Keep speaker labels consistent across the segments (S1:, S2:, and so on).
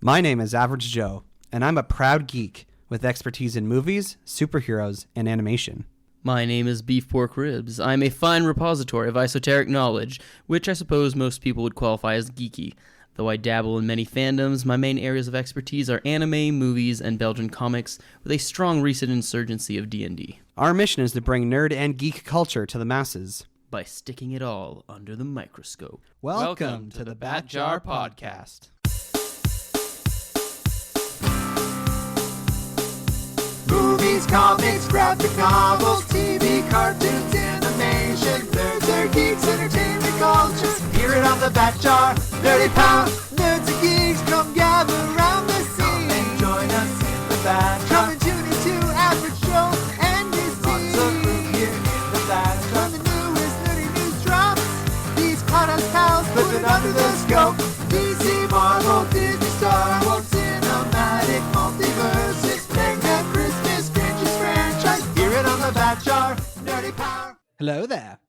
S1: My name is Average Joe, and I'm a proud geek with expertise in movies, superheroes, and animation.
S2: My name is Beef Pork Ribs. I'm a fine repository of esoteric knowledge, which I suppose most people would qualify as geeky. Though I dabble in many fandoms, my main areas of expertise are anime, movies, and Belgian comics, with a strong recent insurgency of D&D.
S1: Our mission is to bring nerd and geek culture to the masses
S2: by sticking it all under the microscope.
S1: Welcome to the Bat Jar Podcast.
S3: Movies, comics, graphic novels, TV, cartoons, animation, nerds are geeks, entertainment culture. Hear it on the Bat Jar, Nerdy Power. Nerds and geeks, come gather around the scene. Come and join us in the Bat Jar. Come and tune into Average Joe and his team. Lots of room here in the Bat Jar. When the newest nerdy news drops, these podcast pals put it under the scope. DC, Marvel, Disney, Star Wars, cinematic, multiverses, Mega Christmas, Strangest franchise. Hear it on the Bat Jar, Nerdy Power.
S1: Hello there,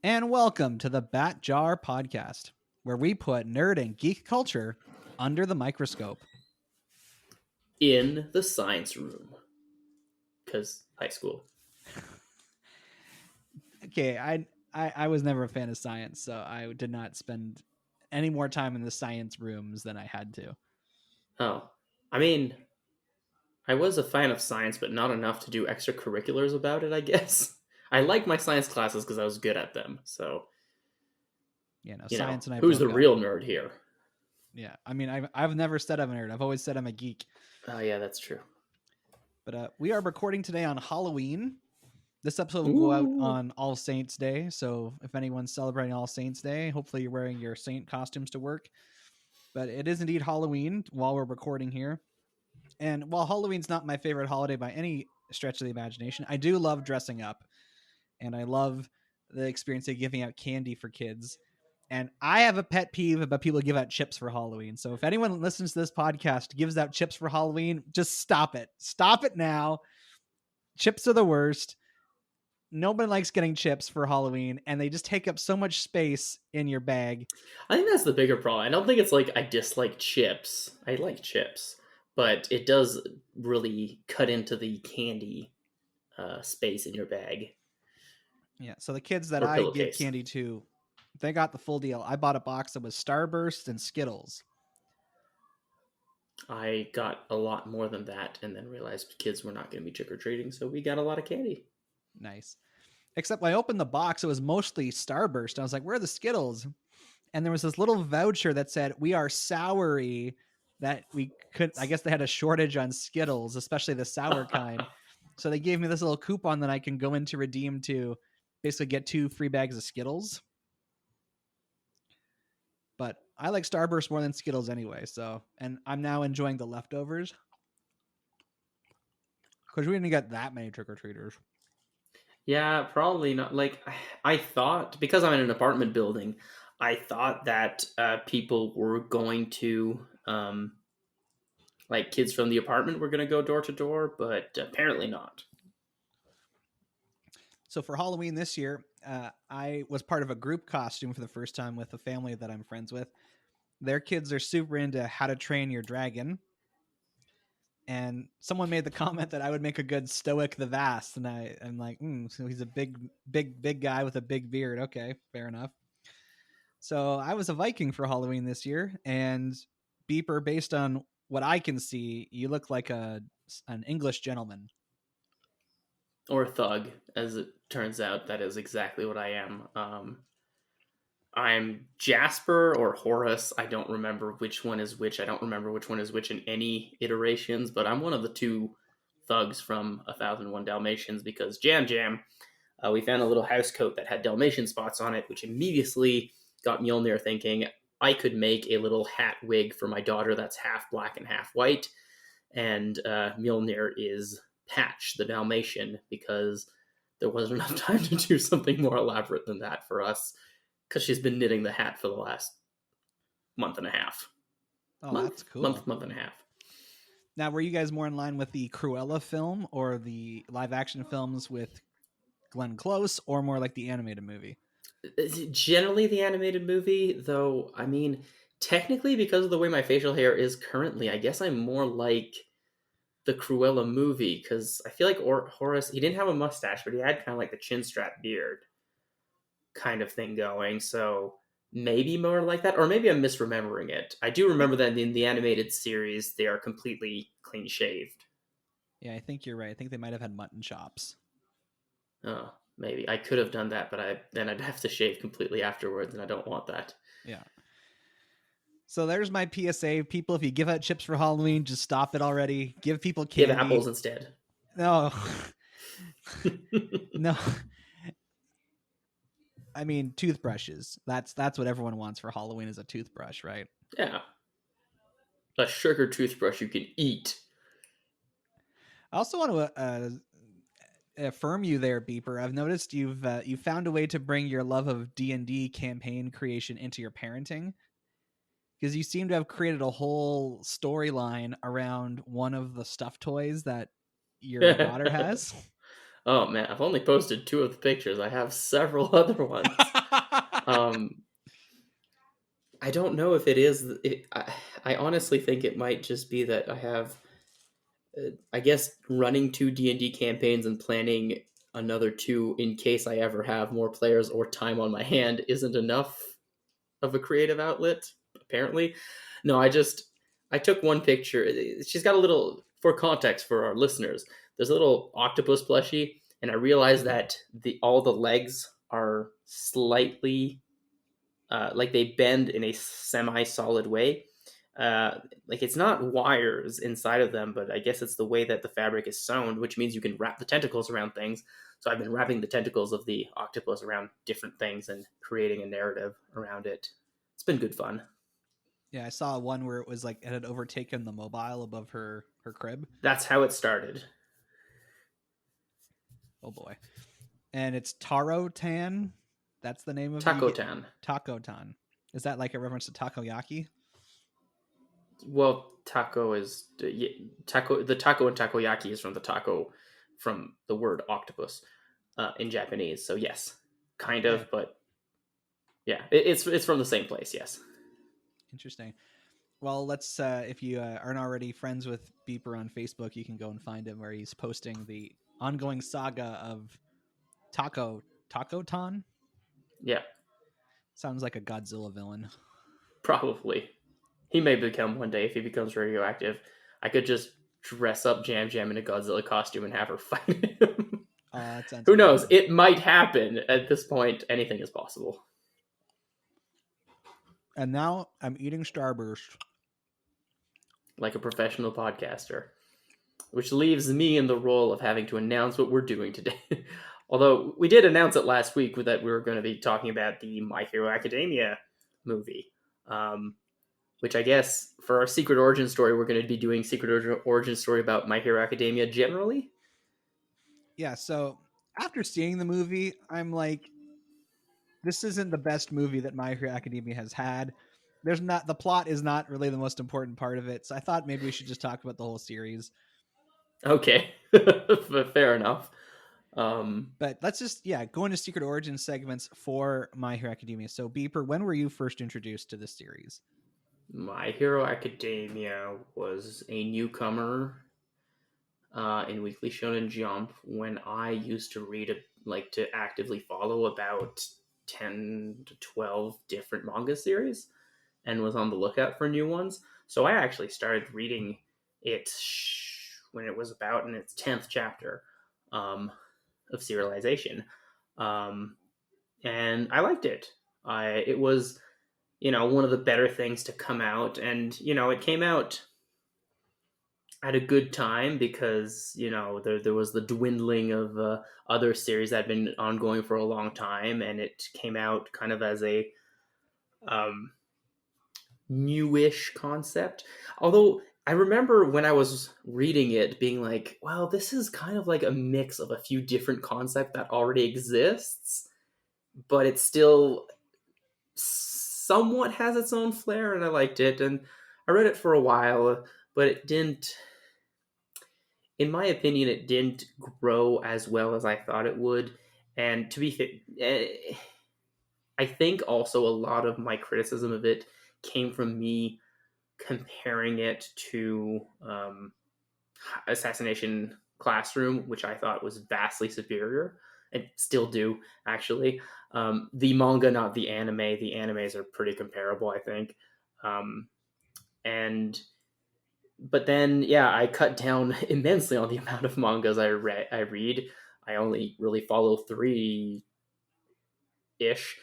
S1: and welcome to the Bat Jar Podcast, where we put nerd and geek culture under the microscope.
S2: In the science room. Because high school.
S1: Okay, I was never a fan of science, so I did not spend any more time in the science rooms than I had to.
S2: Oh, I mean, I was a fan of science, but not enough to do extracurriculars about it, I guess. I like my science classes because I was good at them, so...
S1: Science and I
S2: who's the
S1: broke up.
S2: real nerd here?
S1: Yeah, I mean, I've never said I'm a nerd. I've always said I'm a geek.
S2: Oh, yeah, that's true.
S1: But we are recording today on Halloween. This episode will go out on All Saints Day, so if anyone's celebrating All Saints Day, hopefully you're wearing your saint costumes to work. But it is indeed Halloween while we're recording here. And while Halloween's not my favorite holiday by any stretch of the imagination, I do love dressing up. And I love the experience of giving out candy for kids. And I have a pet peeve about people who give out chips for Halloween. So if anyone listens to this podcast gives out chips for Halloween, just stop it. Stop it now. Chips are the worst. Nobody likes getting chips for Halloween, and they just take up so much space in your bag.
S2: I think that's the bigger problem. I don't think it's like I dislike chips. I like chips. But it does really cut into the candy space in your bag.
S1: Yeah, so the kids that
S2: Or
S1: I give
S2: pillowcase.
S1: candy to, they got the full deal. I bought a box that was Starburst and Skittles.
S2: I got a lot more than that and then realized kids were not going to be trick-or-treating, so we got a lot of candy.
S1: Nice. Except when I opened the box, it was mostly Starburst. I was like, where are the Skittles? And there was this little voucher that said, we are soury, that we could, I guess they had a shortage on Skittles, especially the sour kind. So they gave me this little coupon that I can go in to redeem to basically get 2 free bags of Skittles. But I like Starburst more than Skittles anyway. So, and I'm now enjoying the leftovers because we didn't get that many trick-or-treaters.
S2: Yeah, probably not. Like, I thought, because I'm in an apartment building, I thought that people were going to, like, kids from the apartment were going to go door to door, but apparently not.
S1: So for Halloween this year, I was part of a group costume for the first time with a family that I'm friends with. Their kids are super into How to Train Your Dragon. And someone made the comment that I would make a good Stoic the Vast. And I'm like, so he's a big guy with a big beard. Okay, fair enough. So I was a Viking for Halloween this year. And Beeper, based on what I can see, you look like an English gentleman.
S2: Or thug, as it turns out. That is exactly what I am. I'm Jasper or Horus. I don't remember which one is which. I don't remember which one is which in any iterations, but I'm one of the 2 thugs from 1001 Dalmatians because Jam, we found a little house coat that had Dalmatian spots on it, which immediately got Mjolnir thinking I could make a little hat wig for my daughter that's half black and half white. And Mjolnir is Patch, the Dalmatian, because there wasn't enough time to do something more elaborate than that for us. Because she's been knitting the hat for the last month and a half.
S1: Oh, that's cool.
S2: Month and a half.
S1: Now, were you guys more in line with the Cruella film or the live action films with Glenn Close, or more like the animated movie?
S2: Generally the animated movie, though, I mean, technically, because of the way my facial hair is currently, I guess I'm more like the Cruella movie, because I feel like Horace, he didn't have a mustache, but he had kind of like the chin strap beard kind of thing going, so maybe more like that, or maybe I'm misremembering it. I do remember that in the animated series, they are completely clean shaved.
S1: Yeah, I think you're right. I think they might have had mutton chops.
S2: Oh, maybe. I could have done that, but then I'd have to shave completely afterwards, and I don't want that.
S1: Yeah. So there's my PSA. People, if you give out chips for Halloween, just stop it already. Give people candy.
S2: Give apples instead.
S1: No. No. I mean, toothbrushes. That's what everyone wants for Halloween is a toothbrush, right?
S2: Yeah. A sugar toothbrush you can eat.
S1: I also want to affirm you there, Beeper. I've noticed you've found a way to bring your love of D&D campaign creation into your parenting, because you seem to have created a whole storyline around one of the stuffed toys that your daughter has.
S2: Oh man, I've only posted 2 of the pictures. I have several other ones. I don't know if it is. I honestly think it might just be that I have, I guess, running 2 D&D campaigns and planning another 2 in case I ever have more players or time on my hand isn't enough of a creative outlet, apparently. No, I took one picture. She's got a little, for context for our listeners, there's a little octopus plushie, and I realized that all the legs are slightly like they bend in a semi-solid way. Like it's not wires inside of them, but I guess it's the way that the fabric is sewn, which means you can wrap the tentacles around things. So I've been wrapping the tentacles of the octopus around different things and creating a narrative around it. It's been good fun.
S1: Yeah, I saw one where it was like it had overtaken the mobile above her crib.
S2: That's how it started.
S1: Oh boy. And it's Taro Tan. That's the name of
S2: Taco-tan.
S1: Taco-tan. Is that like a reference to takoyaki?
S2: Well, taco is taco. The taco and takoyaki is from the word octopus in Japanese. So yes, kind of, but yeah, it's from the same place. Yes.
S1: Interesting. Well, let's if you aren't already friends with Beeper on Facebook, you can go and find him where he's posting the ongoing saga of Taco-tan.
S2: Yeah.
S1: Sounds like a Godzilla villain.
S2: Probably. He may become one day if he becomes radioactive. I could just dress up Jam Jam in a Godzilla costume and have her fight him. Who knows? It might happen. At this point, anything is possible.
S1: And now I'm eating Starburst.
S2: Like a professional podcaster. Which leaves me in the role of having to announce what we're doing today. Although we did announce it last week that we were going to be talking about the My Hero Academia movie. Which I guess for our Secret Origin story, we're going to be doing Secret Origin story about My Hero Academia generally.
S1: Yeah, so after seeing the movie, I'm like, this isn't the best movie that My Hero Academia has had. The plot is not really the most important part of it. So I thought maybe we should just talk about the whole series.
S2: Okay. Fair enough.
S1: But let's just, go into Secret Origin segments for My Hero Academia. So Beeper, when were you first introduced to this series?
S2: My Hero Academia was a newcomer in Weekly Shonen Jump when I used to to actively follow about 10 to 12 different manga series and was on the lookout for new ones. So I actually started reading it when it was about in its 10th chapter of serialization. And I liked it. It was, one of the better things to come out. And, it came out at a good time because, there was the dwindling of other series that had been ongoing for a long time. And it came out kind of as a newish concept. Although I remember when I was reading it being like, well, this is kind of like a mix of a few different concepts that already exists, but it still somewhat has its own flair, and I liked it. And I read it for a while, but it didn't, in my opinion, it didn't grow as well as I thought it would. And to be I think also a lot of my criticism of it came from me comparing it to Assassination Classroom, which I thought was vastly superior, and still do, actually. The manga, not the anime. The animes are pretty comparable, I think. But then, yeah, I cut down immensely on the amount of mangas I read. I only really follow 3 ish.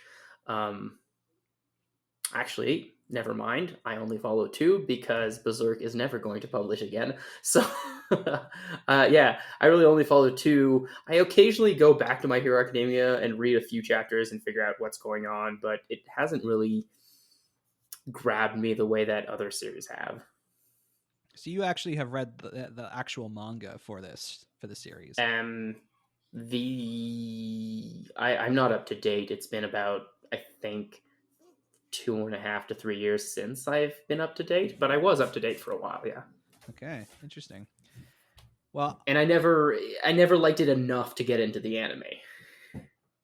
S2: Actually, never mind. I only follow 2 because Berserk is never going to publish again. So, yeah, I really only follow 2. I occasionally go back to My Hero Academia and read a few chapters and figure out what's going on, but it hasn't really grabbed me the way that other series have.
S1: So you actually have read the actual manga for the series.
S2: I'm not up to date. It's been about, I think, 2.5 to 3 years since I've been up to date, but I was up to date for a while. Yeah.
S1: Okay, interesting. Well,
S2: and I never liked it enough to get into the anime.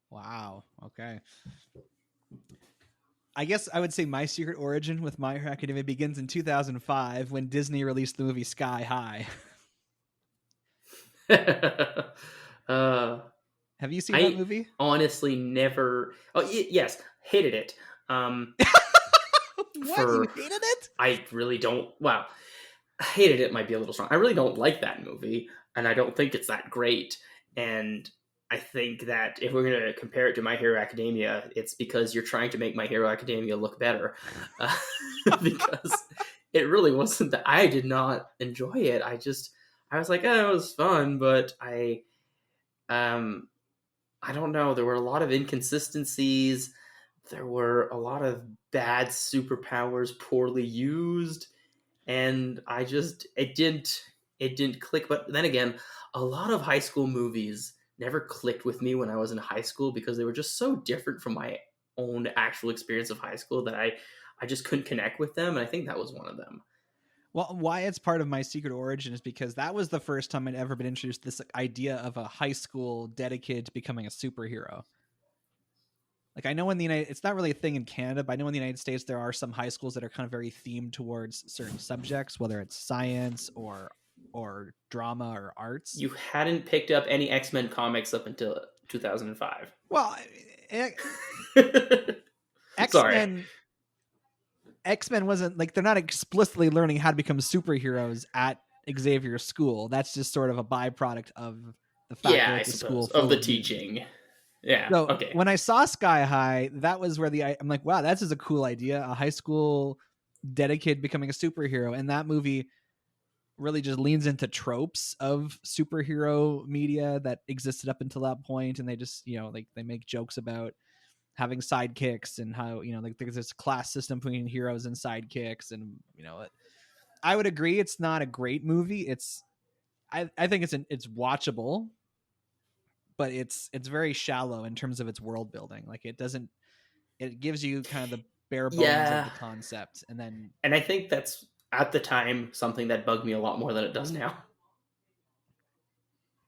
S1: Wow. Okay. I guess I would say my secret origin with My Hero Academia begins in 2005 when Disney released the movie Sky High. Have you seen that movie?
S2: Honestly, never. Oh, yes, hated it.
S1: What? You hated it?
S2: I really don't. Well, hated it might be a little strong. I really don't like that movie, and I don't think it's that great. And I think that if we're going to compare it to My Hero Academia, it's because you're trying to make My Hero Academia look better. Because it really wasn't that. I did not enjoy it. I was like, oh, it was fun, but I don't know. There were a lot of inconsistencies. There were a lot of bad superpowers poorly used. And it didn't click. But then again, a lot of high school movies never clicked with me when I was in high school because they were just so different from my own actual experience of high school that I just couldn't connect with them. And I think that was one of them.
S1: Well, why it's part of my secret origin is because that was the first time I'd ever been introduced to this idea of a high school dedicated to becoming a superhero. Like, I know it's not really a thing in Canada, but I know in the United States there are some high schools that are kind of very themed towards certain subjects, whether it's science or drama or arts.
S2: You hadn't picked up any X-Men comics up until 2005.
S1: Well, X-Men wasn't like, they're not explicitly learning how to become superheroes at Xavier's school. That's just sort of a byproduct of the fact that the school
S2: of the teaching. Yeah.
S1: So
S2: okay.
S1: When I saw Sky High, that was where I'm like, wow, that's just a cool idea. A high school dedicated becoming a superhero. And that movie really just leans into tropes of superhero media that existed up until that point. And they just, like, they make jokes about having sidekicks and how, like, there's this class system between heroes and sidekicks. And, I would agree it's not a great movie. I think it's watchable, but it's very shallow in terms of its world building. Like, it gives you kind of the bare bones of the concept. And
S2: I think that's, at the time, something that bugged me a lot more than it does now.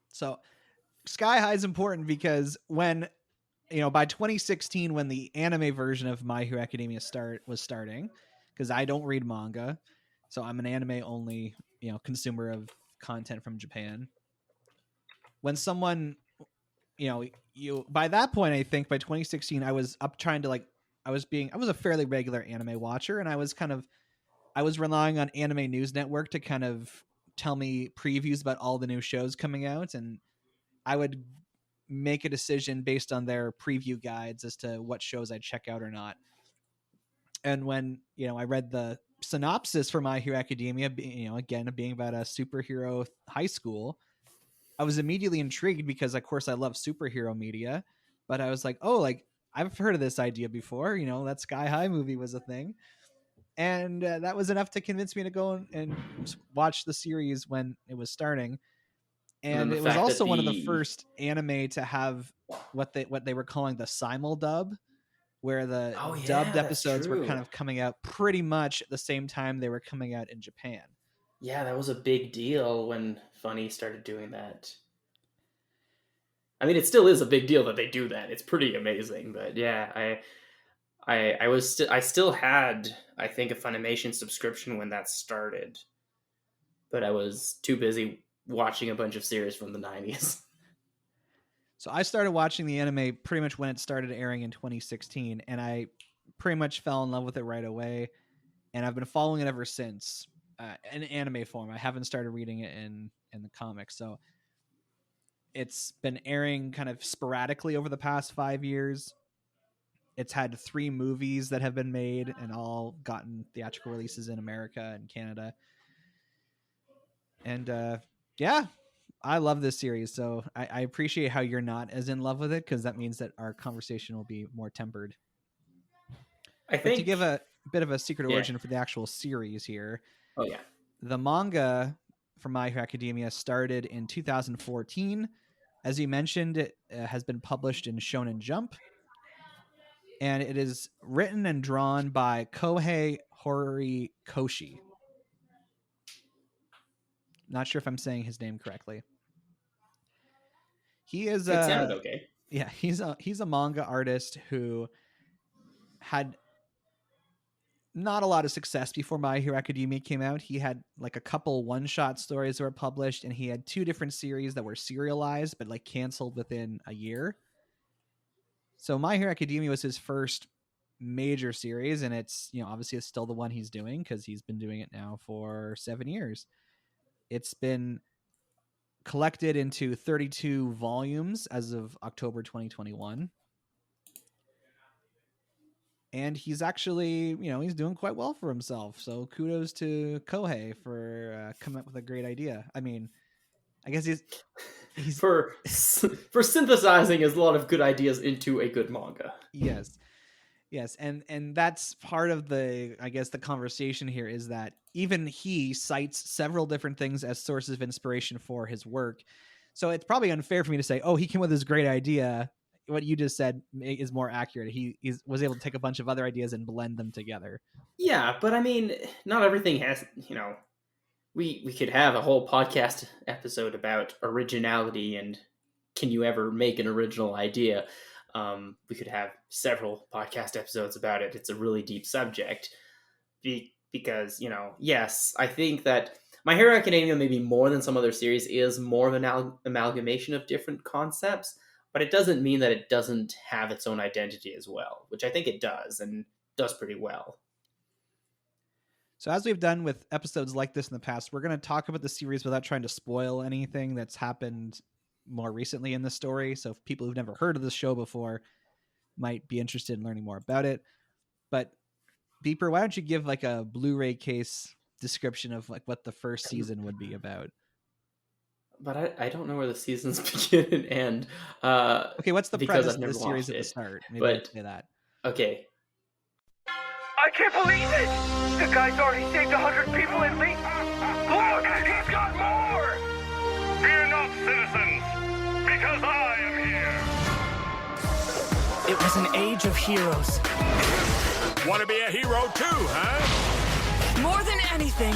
S1: So Sky High is important because when, by 2016, when the anime version of My Hero Academia was starting, because I don't read manga, so I'm an anime only, consumer of content from Japan. When someone, by that point, I think by 2016, I was up trying to, like, I was a fairly regular anime watcher, and I was relying on Anime News Network to kind of tell me previews about all the new shows coming out, and I would make a decision based on their preview guides as to what shows I'd check out or not. And when, I read the synopsis for My Hero Academia, again, being about a superhero high school, I was immediately intrigued because, of course, I love superhero media, but I was like, oh, like, I've heard of this idea before. That Sky High movie was a thing. And that was enough to convince me to go and watch the series when it was starting. And it was also one of the first anime to have what they were calling the simuldub, where the dubbed episodes were kind of coming out pretty much at the same time they were coming out in Japan.
S2: Yeah, that was a big deal when Funny started doing that. I mean, it still is a big deal that they do that. It's pretty amazing, but yeah, I still had, I think, a Funimation subscription when that started, but I was too busy watching a bunch of series from the 90s.
S1: So I started watching the anime pretty much when it started airing in 2016, and I pretty much fell in love with it right away. And I've been following it ever since, in anime form. I haven't started reading it in the comics. So it's been airing kind of sporadically over the past 5 years. It's had 3 movies that have been made and all gotten theatrical releases in America and Canada. And yeah, I love this series. So I appreciate how you're not as in love with it, because that means that our conversation will be more tempered.
S2: I
S1: But
S2: think
S1: to give a bit of a secret
S2: Yeah.
S1: origin for the actual series here,
S2: Oh yeah.
S1: the manga for My Hero Academia started in 2014. As you mentioned, it has been published in Shonen Jump, and it is written and drawn by Kohei Horikoshi. Not sure if I'm saying his name correctly. He is
S2: It sounded okay.
S1: yeah, he's a manga artist who had not a lot of success before My Hero Academia came out. He had like a couple one-shot stories that were published, and he had 2 different series that were serialized but like canceled within a year. So My Hero Academia was his first major series, and it's, obviously it's still the one he's doing because he's been doing it now for 7 years. It's been collected into 32 volumes as of October 2021. And he's actually, he's doing quite well for himself. So kudos to Kohei for coming up with a great idea. I mean, I guess he's
S2: for synthesizing a lot of good ideas into a good manga.
S1: Yes, and that's part of the, I guess, the conversation here is that even he cites several different things as sources of inspiration for his work. So it's probably unfair for me to say, oh, he came with this great idea. What you just said is more accurate. He was able to take a bunch of other ideas and blend them together.
S2: Yeah, but I mean, not everything has, we could have a whole podcast episode about originality and can you ever make an original idea? We could have several podcast episodes about it. It's a really deep subject because, yes, I think that My Hero Academia, maybe more than some other series, is more of an amalgamation of different concepts, but it doesn't mean that it doesn't have its own identity as well, which I think it does, and does pretty well.
S1: So as we've done with episodes like this in the past, we're going to talk about the series without trying to spoil anything that's happened more recently in the story. So if people who've never heard of this show before might be interested in learning more about it. But Beeper, why don't you give like a Blu-ray case description of like what the first season would be about?
S2: But I don't know where the seasons begin and end.
S1: Okay, what's the premise of the series
S2: watched
S1: at the
S2: it.
S1: start? Maybe
S2: But-
S1: I'd say that.
S2: Okay.
S4: I can't believe it! The guy's already saved 100 people and me. Look, he's got more! Fear not, citizens, because I am here.
S5: It was an age of heroes.
S4: Want to be a hero too, huh?
S5: More than anything,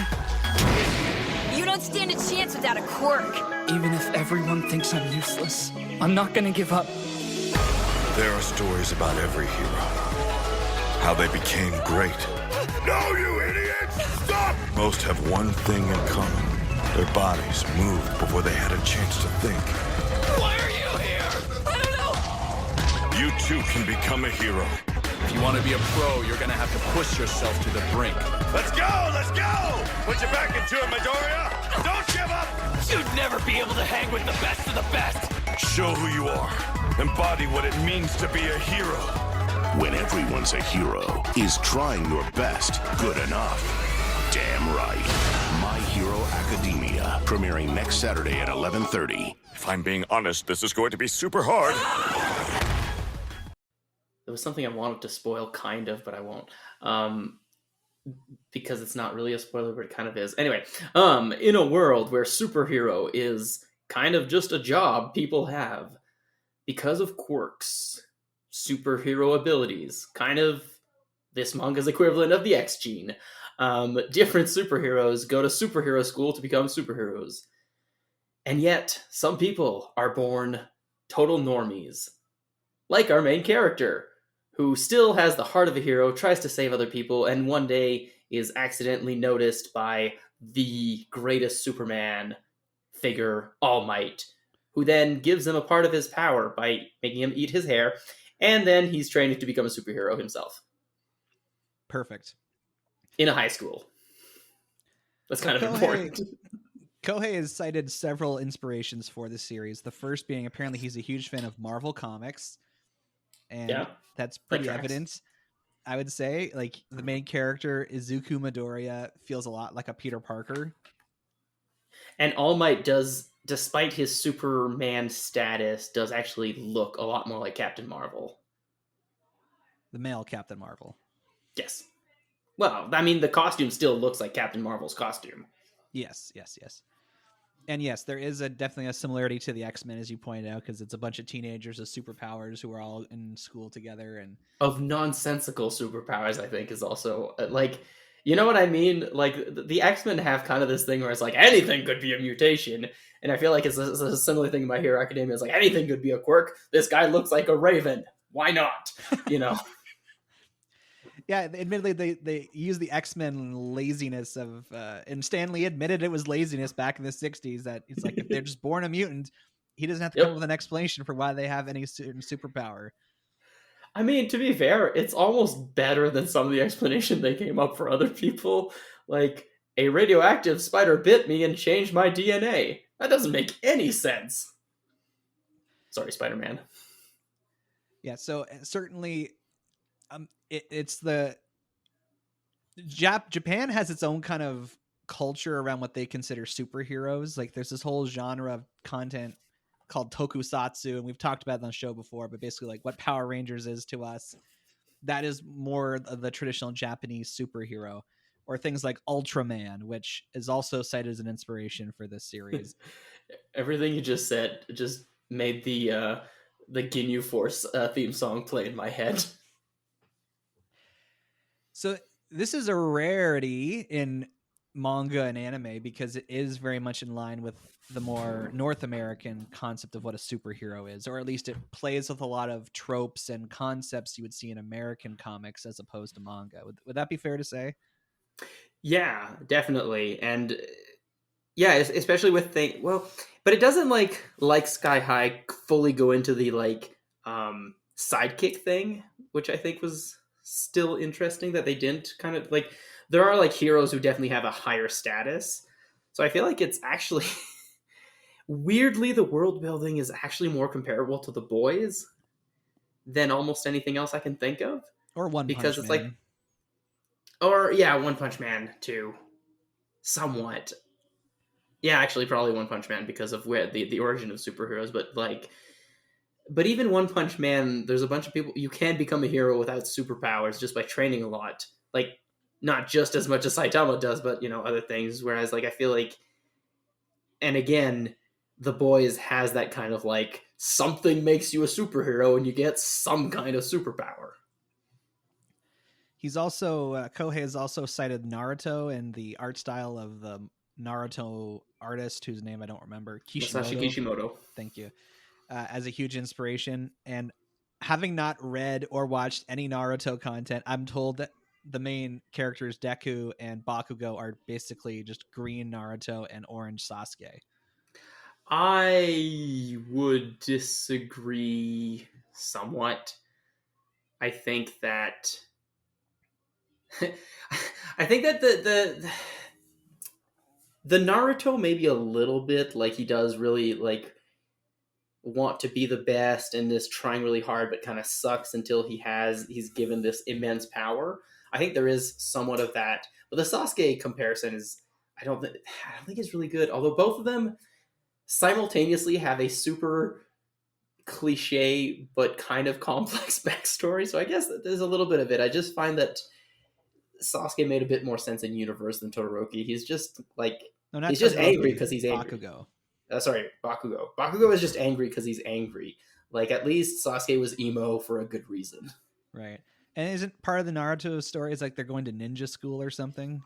S6: You don't stand a chance without a quirk.
S5: even if everyone thinks I'm useless, I'm not gonna give up.
S7: There are stories about every hero. How they became great.
S4: No, you idiots! Stop!
S7: Most have one thing in common. Their bodies moved before they had a chance to think.
S5: Why are you here? I don't know.
S7: You too can become a hero.
S8: If you want to be a pro, you're going to have to push yourself to the brink.
S4: Let's go! Let's go! Put your back into it, Midoriya! Don't give up!
S5: You'd never be able to hang with the best of the best.
S7: Show who you are. Embody what it means to be a hero.
S9: When everyone's a hero, is trying your best good enough? Damn right. My Hero Academia, premiering next Saturday at 11:30.
S7: If I'm being honest, this is going to be super hard.
S2: There was something I wanted to spoil, kind of, but I won't. Because it's not really a spoiler, but it kind of is. Anyway, in a world where superhero is kind of just a job people have, because of quirks, superhero abilities, kind of this manga's equivalent of the X gene, different superheroes go to superhero school to become superheroes. And yet, some people are born total normies. Like our main character, who still has the heart of a hero, tries to save other people, and one day is accidentally noticed by the greatest Superman figure, All Might, who then gives him a part of his power by making him eat his hair, and then he's training to become a superhero himself.
S1: Perfect.
S2: In a high school. That's kind of important.
S1: Kohei has cited several inspirations for this series. The first being apparently he's a huge fan of Marvel Comics. And that's pretty evident. I would say, like, the main character, Izuku Midoriya, feels a lot like a Peter Parker.
S2: And All Might does, despite his Superman status, does actually look a lot more like Captain Marvel.
S1: The male Captain Marvel.
S2: Yes. Well, I mean, the costume still looks like Captain Marvel's costume.
S1: Yes. And yes, there is definitely a similarity to the X-Men, as you pointed out, because it's a bunch of teenagers with superpowers who are all in school together. And
S2: of nonsensical superpowers, I think, is also, like, you know what I mean? Like, the X-Men have kind of this thing where it's like, anything could be a mutation. And I feel like it's a similar thing in My Hero Academia. It's like, anything could be a quirk. This guy looks like a raven. Why not? You know?
S1: Yeah, admittedly, they use the X-Men laziness of, and Stan Lee admitted it was laziness back in the 60s, that it's like, if they're just born a mutant, he doesn't have to come up with an explanation for why they have any certain superpower.
S2: I mean, to be fair, it's almost better than some of the explanation they came up for other people. Like, a radioactive spider bit me and changed my DNA. That doesn't make any sense. Sorry, Spider-Man.
S1: Yeah, so certainly... it's the Japan has its own kind of culture around what they consider superheroes. Like, there's this whole genre of content called tokusatsu, and we've talked about it on the show before, but basically like what Power Rangers is to us, that is more of the traditional Japanese superhero. Or things like Ultraman, which is also cited as an inspiration for this series.
S2: Everything you just said just made the Ginyu Force theme song play in my head.
S1: So this is a rarity in manga and anime because it is very much in line with the more North American concept of what a superhero is, or at least it plays with a lot of tropes and concepts you would see in American comics as opposed to manga. Would that be fair to say? Yeah,
S2: definitely. And yeah, especially with but it doesn't like Sky High fully go into the sidekick thing, which I think was still interesting that they didn't kind of like. There are like heroes who definitely have a higher status, so I feel like it's actually weirdly the world building is actually more comparable to The Boys than almost anything else I can think of.
S1: Or One
S2: because
S1: Punch
S2: it's
S1: Man.
S2: One Punch Man too, somewhat. Yeah, actually, probably One Punch Man because of where the origin of superheroes, But even One Punch Man, there's a bunch of people, you can become a hero without superpowers just by training a lot. Like, not just as much as Saitama does, but, other things. Whereas, I feel like, and again, The Boys has that kind of, something makes you a superhero and you get some kind of superpower.
S1: He's also, Kohei has also cited Naruto and the art style of the Naruto artist, whose name I don't remember.
S2: Masashi Kishimoto.
S1: Thank you. As a huge inspiration. And having not read or watched any Naruto content, I'm told that the main characters Deku and Bakugo are basically just green Naruto and orange Sasuke.
S2: I would disagree somewhat. I think that the Naruto maybe a little bit, he does really want to be the best and is trying really hard but kind of sucks until he's given this immense power. I think there is somewhat of that, but the Sasuke comparison is I don't think it's really good, although both of them simultaneously have a super cliche but kind of complex backstory, so I guess that there's a little bit of it. I just find that Sasuke made a bit more sense in universe than Todoroki. He's just he's just angry because he's angry.
S1: Bakugo.
S2: Bakugo. Bakugo is just angry because he's angry. At least Sasuke was emo for a good reason.
S1: Right. And isn't part of the Naruto story is they're going to ninja school or something?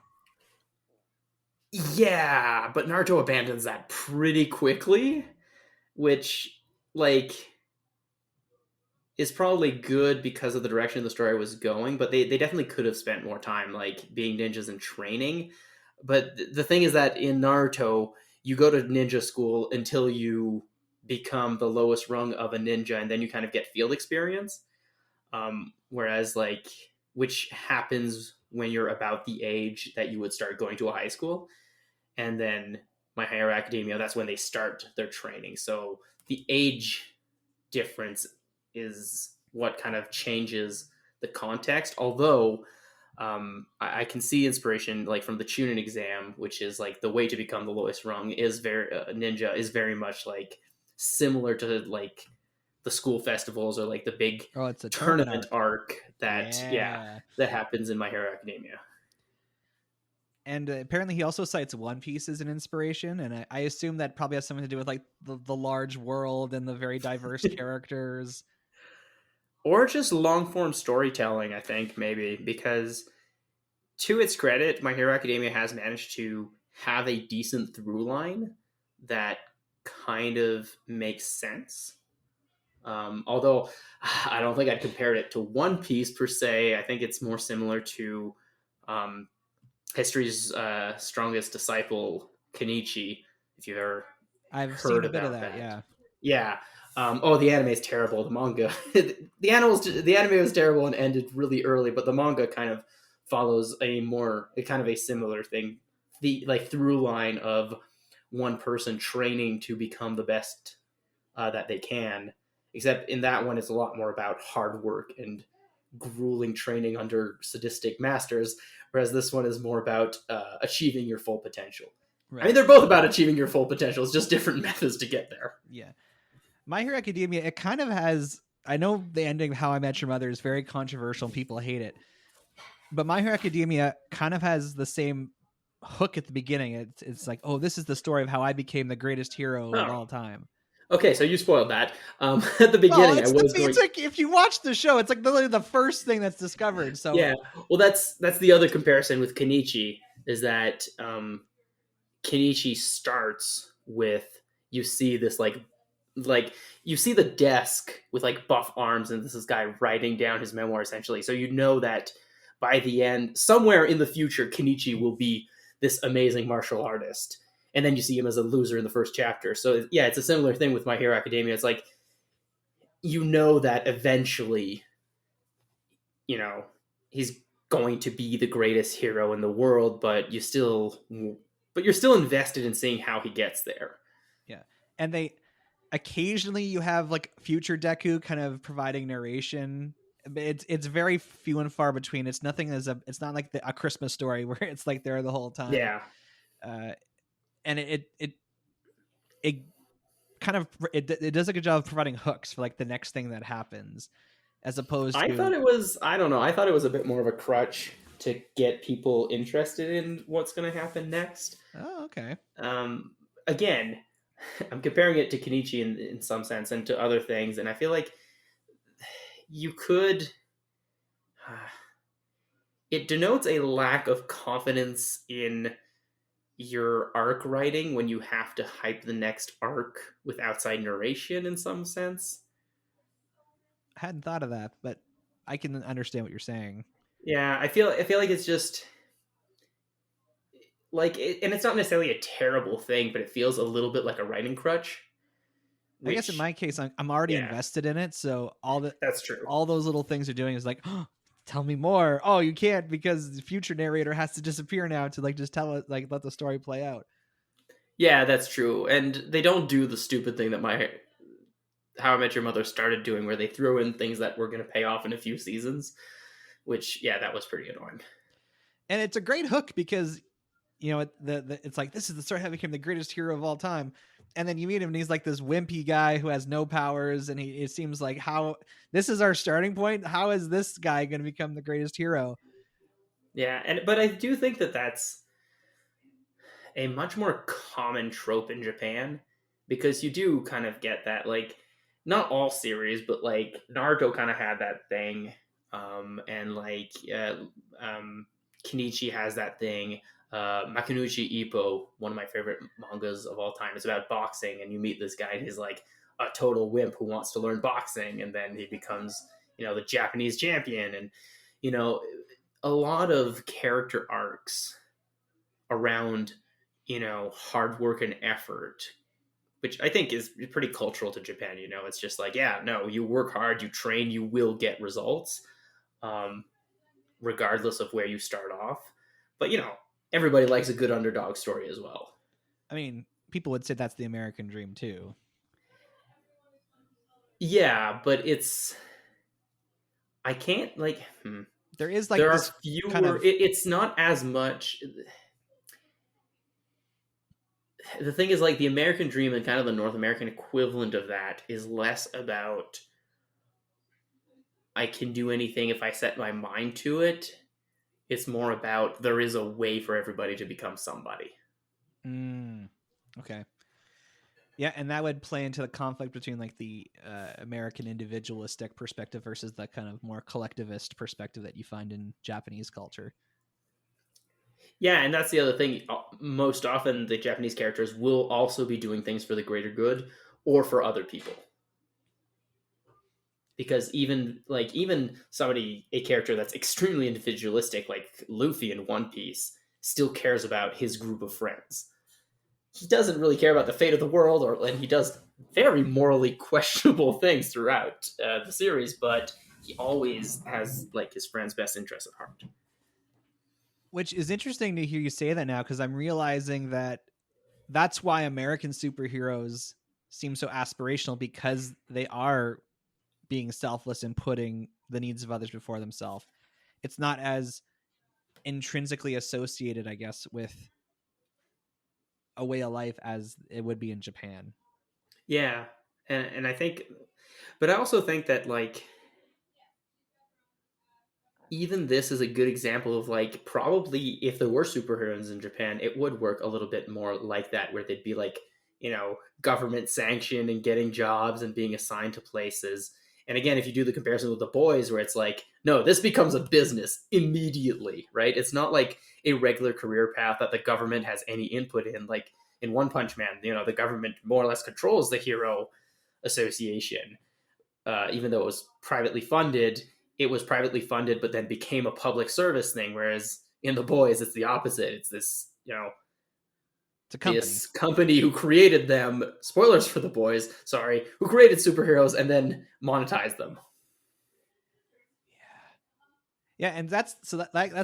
S2: Yeah, but Naruto abandons that pretty quickly, which, is probably good because of the direction the story was going, but they definitely could have spent more time like being ninjas and training. But the thing is that in Naruto, you go to ninja school until you become the lowest rung of a ninja, and then you kind of get field experience. Whereas like, which happens when you're about the age that you would start going to a high school. And then My Hero Academia, that's when they start their training. So the age difference is what kind of changes the context. Although I can see inspiration like from the Chunin exam, which is like the way to become the lowest rung is very ninja is very much like similar to like the school festivals or like the big
S1: it's a
S2: tournament arc that
S1: Yeah.
S2: that happens in My Hero Academia.
S1: And apparently he also cites One Piece as an inspiration, and I assume that probably has something to do with like the large world and the very diverse characters.
S2: Or just long form storytelling, I think, maybe, because to its credit, My Hero Academia has managed to have a decent through line that kind of makes sense. Although I don't think I'd compare it to One Piece per se. I think it's more similar to history's strongest disciple, Kenichi, if you've ever
S1: I've
S2: heard
S1: seen a bit of
S2: about
S1: that, yeah.
S2: Yeah. The anime is terrible. The manga, the anime was terrible and ended really early, but the manga kind of follows a kind of a similar thing. The like through line of one person training to become the best that they can. Except in that one, it's a lot more about hard work and grueling training under sadistic masters, whereas this one is more about achieving your full potential. Right. I mean, they're both about achieving your full potential. It's just different methods to get there.
S1: Yeah. My Hero Academia, it kind of has... I know the ending of How I Met Your Mother is very controversial and people hate it. But My Hero Academia kind of has the same hook at the beginning. It's like, oh, this is the story of how I became the greatest hero of all time.
S2: Okay, so you spoiled that. At the beginning,
S1: it's like if you watch the show, it's like literally the first thing that's discovered. So
S2: yeah, well, that's the other comparison with Kenichi is that Kenichi starts with you see this like you see the desk with like buff arms, and this is guy writing down his memoir essentially. So you know that by the end, somewhere in the future, Kenichi will be this amazing martial artist. And then you see him as a loser in the first chapter. So yeah, it's a similar thing with My Hero Academia. It's like, you know that eventually, you know, he's going to be the greatest hero in the world, but you're still invested in seeing how he gets there.
S1: Yeah. And they occasionally you have like future Deku kind of providing narration. It's very few and far between. It's nothing it's not like a Christmas Story where it's like there the whole time.
S2: Yeah.
S1: And it kind of it does a good job of providing hooks for like the next thing that happens, as opposed to...
S2: I thought it was a bit more of a crutch to get people interested in what's going to happen next.
S1: Oh, okay.
S2: Again, I'm comparing it to Kenichi in some sense and to other things, and I feel like you could... it denotes a lack of confidence in your arc writing when you have to hype the next arc with outside narration in some sense.
S1: I hadn't thought of that, but I can understand what you're saying.
S2: Yeah, I feel like it's just like and it's not necessarily a terrible thing, but it feels a little bit like a writing crutch.
S1: I guess in my case, I'm already invested in it, so
S2: that's true.
S1: All those little things are doing is like, oh, tell me more. Oh, you can't because the future narrator has to disappear now to like just tell it, like let the story play out.
S2: Yeah, that's true. And they don't do the stupid thing that How I Met Your Mother started doing, where they throw in things that were going to pay off in a few seasons, which, yeah, that was pretty annoying.
S1: And it's a great hook because, you know, it's like, this is the story how he became the greatest hero of all time. And then you meet him and he's like this wimpy guy who has no powers. And it seems like, how this is our starting point. How is this guy going to become the greatest hero?
S2: Yeah. But I do think that that's a much more common trope in Japan, because you do kind of get that, like, not all series, but like Naruto kind of had that thing. And like, Kenichi has that thing. Makinuchi Ippo, one of my favorite mangas of all time, is about boxing, and you meet this guy and he's like, a total wimp who wants to learn boxing, and then he becomes, the Japanese champion. And, a lot of character arcs around, hard work and effort, which I think is pretty cultural to Japan. It's just like, yeah, no, you work hard, you train, you will get results, regardless of where you start off. But, everybody likes a good underdog story as well.
S1: I mean, people would say that's the American dream too.
S2: Yeah, but I can't,
S1: there is like
S2: there
S1: this
S2: are fewer,
S1: kind of...
S2: it's not as much. The thing is, like, the American dream and kind of the North American equivalent of that is less about I can do anything if I set my mind to it. It's more about there is a way for everybody to become somebody.
S1: Okay. Yeah, and that would play into the conflict between like the American individualistic perspective versus the kind of more collectivist perspective that you find in Japanese culture.
S2: Yeah, and that's the other thing. Most often, the Japanese characters will also be doing things for the greater good or for other people. Because even a character that's extremely individualistic, like Luffy in One Piece, still cares about his group of friends. He doesn't really care about the fate of the world, and he does very morally questionable things throughout the series, but he always has like his friend's best interests at heart.
S1: Which is interesting to hear you say that now, because I'm realizing that that's why American superheroes seem so aspirational, because they are being selfless and putting the needs of others before themselves. It's not as intrinsically associated, I guess, with a way of life as it would be in Japan.
S2: Yeah, and I think, but I also think that like even this is a good example of like probably if there were superheroes in Japan, it would work a little bit more like that, where they'd be like, government sanctioned and getting jobs and being assigned to places. And again, if you do the comparison with The Boys, where it's like, no, this becomes a business immediately, right? It's not like a regular career path that the government has any input in. Like in One Punch Man, the government more or less controls the hero association. Even though it was privately funded, but then became a public service thing. Whereas in The Boys, it's the opposite. It's this,
S1: it's a company.
S2: This company who created them, spoilers for The Boys, sorry, who created superheroes and then monetized them.
S1: Yeah, and that's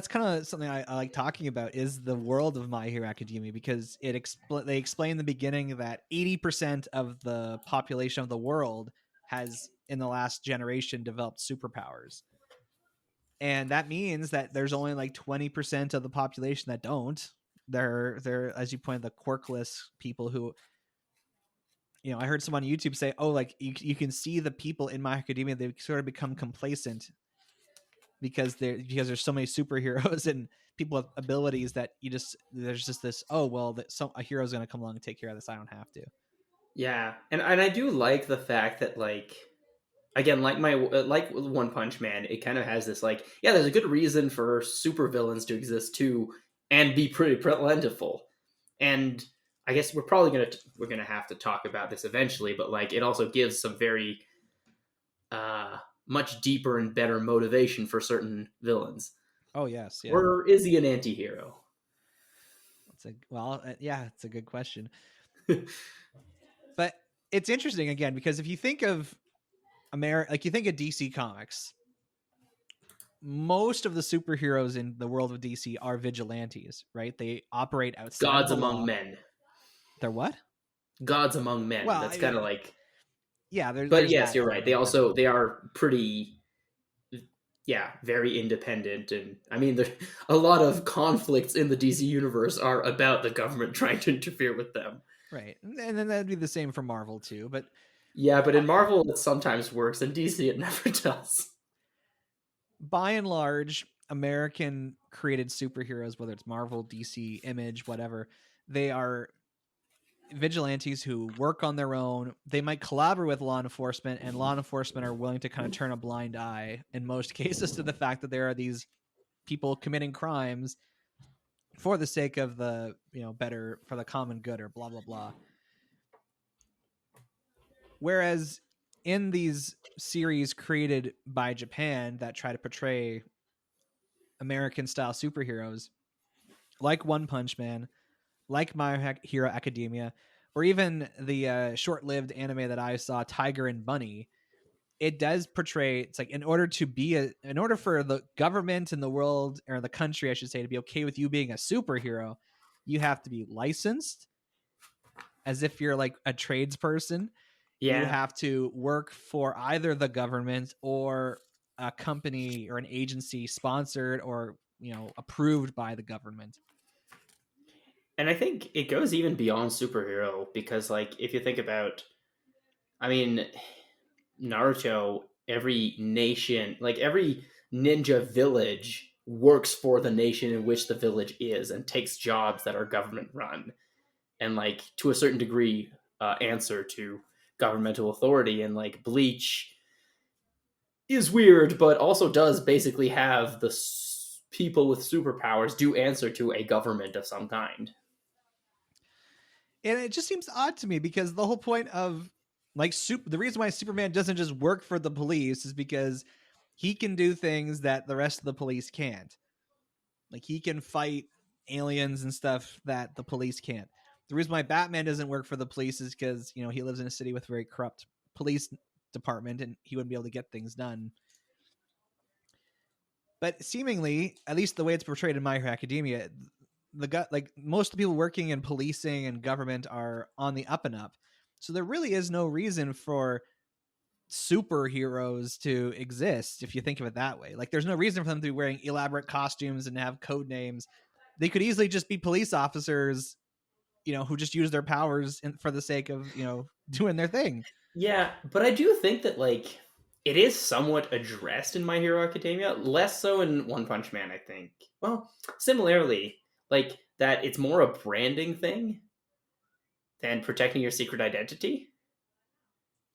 S1: kind of something I like talking about, is the world of My Hero Academia, because they explain in the beginning that 80% of the population of the world has, in the last generation, developed superpowers. And that means that there's only like 20% of the population that don't. They're, as you pointed, the quirkless people who, I heard someone on YouTube say, oh, like you can see the people in My Academia, they sort of become complacent because there's so many superheroes and people with abilities that there's just this, oh, well, a hero's going to come along and take care of this. I don't have to.
S2: Yeah. And I do like the fact that, like, again, like One Punch Man, it kind of has this like, yeah, there's a good reason for supervillains to exist too and be pretty plentiful. And I guess we're gonna have to talk about this eventually, but like it also gives some very much deeper and better motivation for certain villains.
S1: Oh yes, yeah.
S2: Or is he an anti-hero?
S1: It's a good question. But it's interesting again, because if you think of you think of DC Comics, most of the superheroes in the world of DC are vigilantes, right? They operate outside
S2: gods
S1: of the
S2: among
S1: law.
S2: men.
S1: They're what?
S2: Gods among men.
S1: Well,
S2: that's kind of like,
S1: yeah.
S2: But yes, you're right. They are pretty, very independent, and I mean, a lot of conflicts in the DC universe are about the government trying to interfere with them.
S1: Right, and then that'd be the same for Marvel too. But
S2: yeah, but in Marvel it sometimes works. In DC it never does.
S1: By and large, American created superheroes, whether it's Marvel, DC, Image, whatever, they are vigilantes who work on their own. They might collaborate with law enforcement, and law enforcement are willing to kind of turn a blind eye in most cases to the fact that there are these people committing crimes for the sake of the, better for the common good, or blah, blah, blah. Whereas in these series created by Japan that try to portray American style superheroes, like One Punch Man, like My Hero Academia, or even the short-lived anime that I saw, Tiger and Bunny, it does portray, it's like in order for the government and the world, or the country, I should say, to be okay with you being a superhero, you have to be licensed as if you're like a tradesperson.
S2: Yeah.
S1: You have to work for either the government or a company or an agency sponsored or, approved by the government.
S2: And I think it goes even beyond superhero, because like if you think about, I mean, Naruto, every nation, like every ninja village works for the nation in which the village is and takes jobs that are government run and like to a certain degree answer to governmental authority. And like Bleach is weird, but also does basically have the people with superpowers do answer to a government of some kind.
S1: And it just seems odd to me because the whole point of like the reason why Superman doesn't just work for the police is because he can do things that the rest of the police can't. Like he can fight aliens and stuff that the police can't. The reason why Batman doesn't work for the police is because, he lives in a city with a very corrupt police department and he wouldn't be able to get things done. But seemingly, at least the way it's portrayed in My Hero Academia, most people working in policing and government are on the up and up. So there really is no reason for superheroes to exist if you think of it that way. Like there's no reason for them to be wearing elaborate costumes and have code names. They could easily just be police officers, who just use their powers for the sake of, doing their thing.
S2: Yeah, but I do think that like it is somewhat addressed in My Hero Academia, less so in One Punch Man, I think. Well, similarly, like that it's more a branding thing than protecting your secret identity.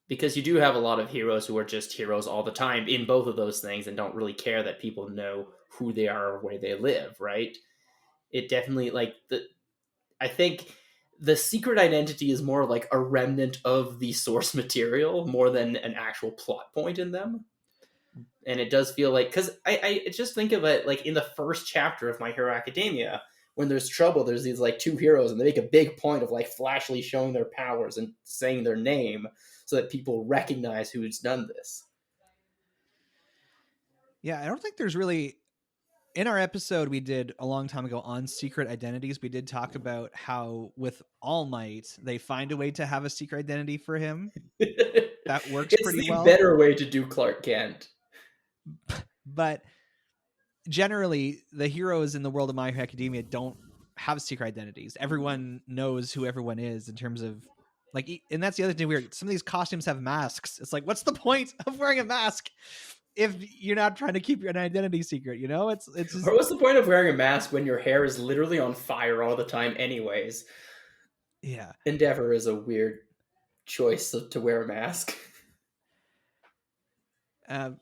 S2: Because you do have a lot of heroes who are just heroes all the time in both of those things and don't really care that people know who they are or where they live, right? It definitely, I think the secret identity is more like a remnant of the source material more than an actual plot point in them. And it does feel like, because I just think of it like in the first chapter of My Hero Academia, when there's trouble, there's these like two heroes and they make a big point of like flashily showing their powers and saying their name so that people recognize who's done this.
S1: Yeah, I don't think there's really... In our episode we did a long time ago on secret identities, we did talk about how with All Might, they find a way to have a secret identity for him. That works pretty well.
S2: It's the better way to do Clark Kent.
S1: But generally, the heroes in the world of My Hero Academia don't have secret identities. Everyone knows who everyone is in terms of... and that's the other thing weird. Some of these costumes have masks. It's like, what's the point of wearing a mask if you're not trying to keep your identity secret? It's just...
S2: Or what's the point of wearing a mask when your hair is literally on fire all the time anyways?
S1: Yeah.
S2: Endeavor is a weird choice to wear a mask.
S1: So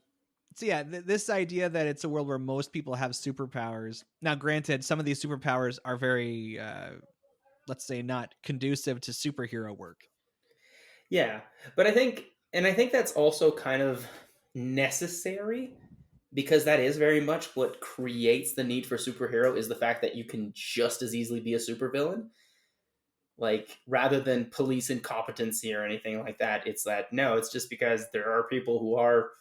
S1: yeah, this idea that it's a world where most people have superpowers. Now, granted, some of these superpowers are very, let's say, not conducive to superhero work.
S2: Yeah, but I think that's also kind of necessary, because that is very much what creates the need for superhero, is the fact that you can just as easily be a supervillain. Like, rather than police incompetency or anything like that, it's just because there are people who are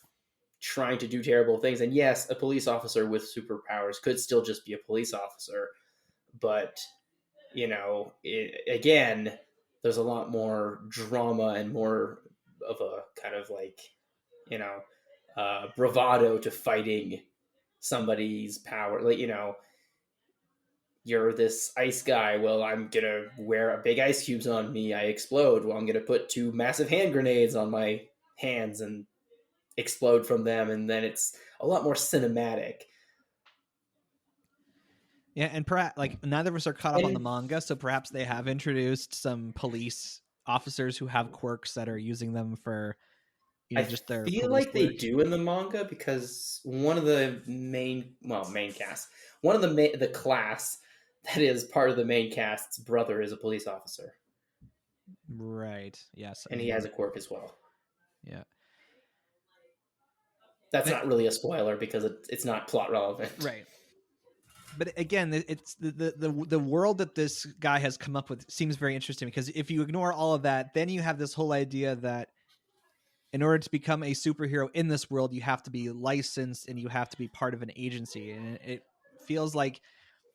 S2: trying to do terrible things. And yes, a police officer with superpowers could still just be a police officer, but again, there's a lot more drama and more of a kind of like bravado to fighting somebody's power. Like, you're this ice guy, well, I'm gonna wear a big ice cubes on me, I explode, well, I'm gonna put 2 massive hand grenades on my hands and explode from them, and then it's a lot more cinematic.
S1: Yeah, and perhaps neither of us are caught up on the manga, so perhaps they have introduced some police officers who have quirks that are using them for just their...
S2: I feel like they do in the manga, because one of the the class that is part of the main cast's brother is a police officer.
S1: Right. Yes.
S2: and he has a quirk as well.
S1: Yeah.
S2: That's not really a spoiler because it's not plot relevant.
S1: Right. But again, it's the world that this guy has come up with seems very interesting, because if you ignore all of that, then you have this whole idea that in order to become a superhero in this world, you have to be licensed and you have to be part of an agency. And it feels like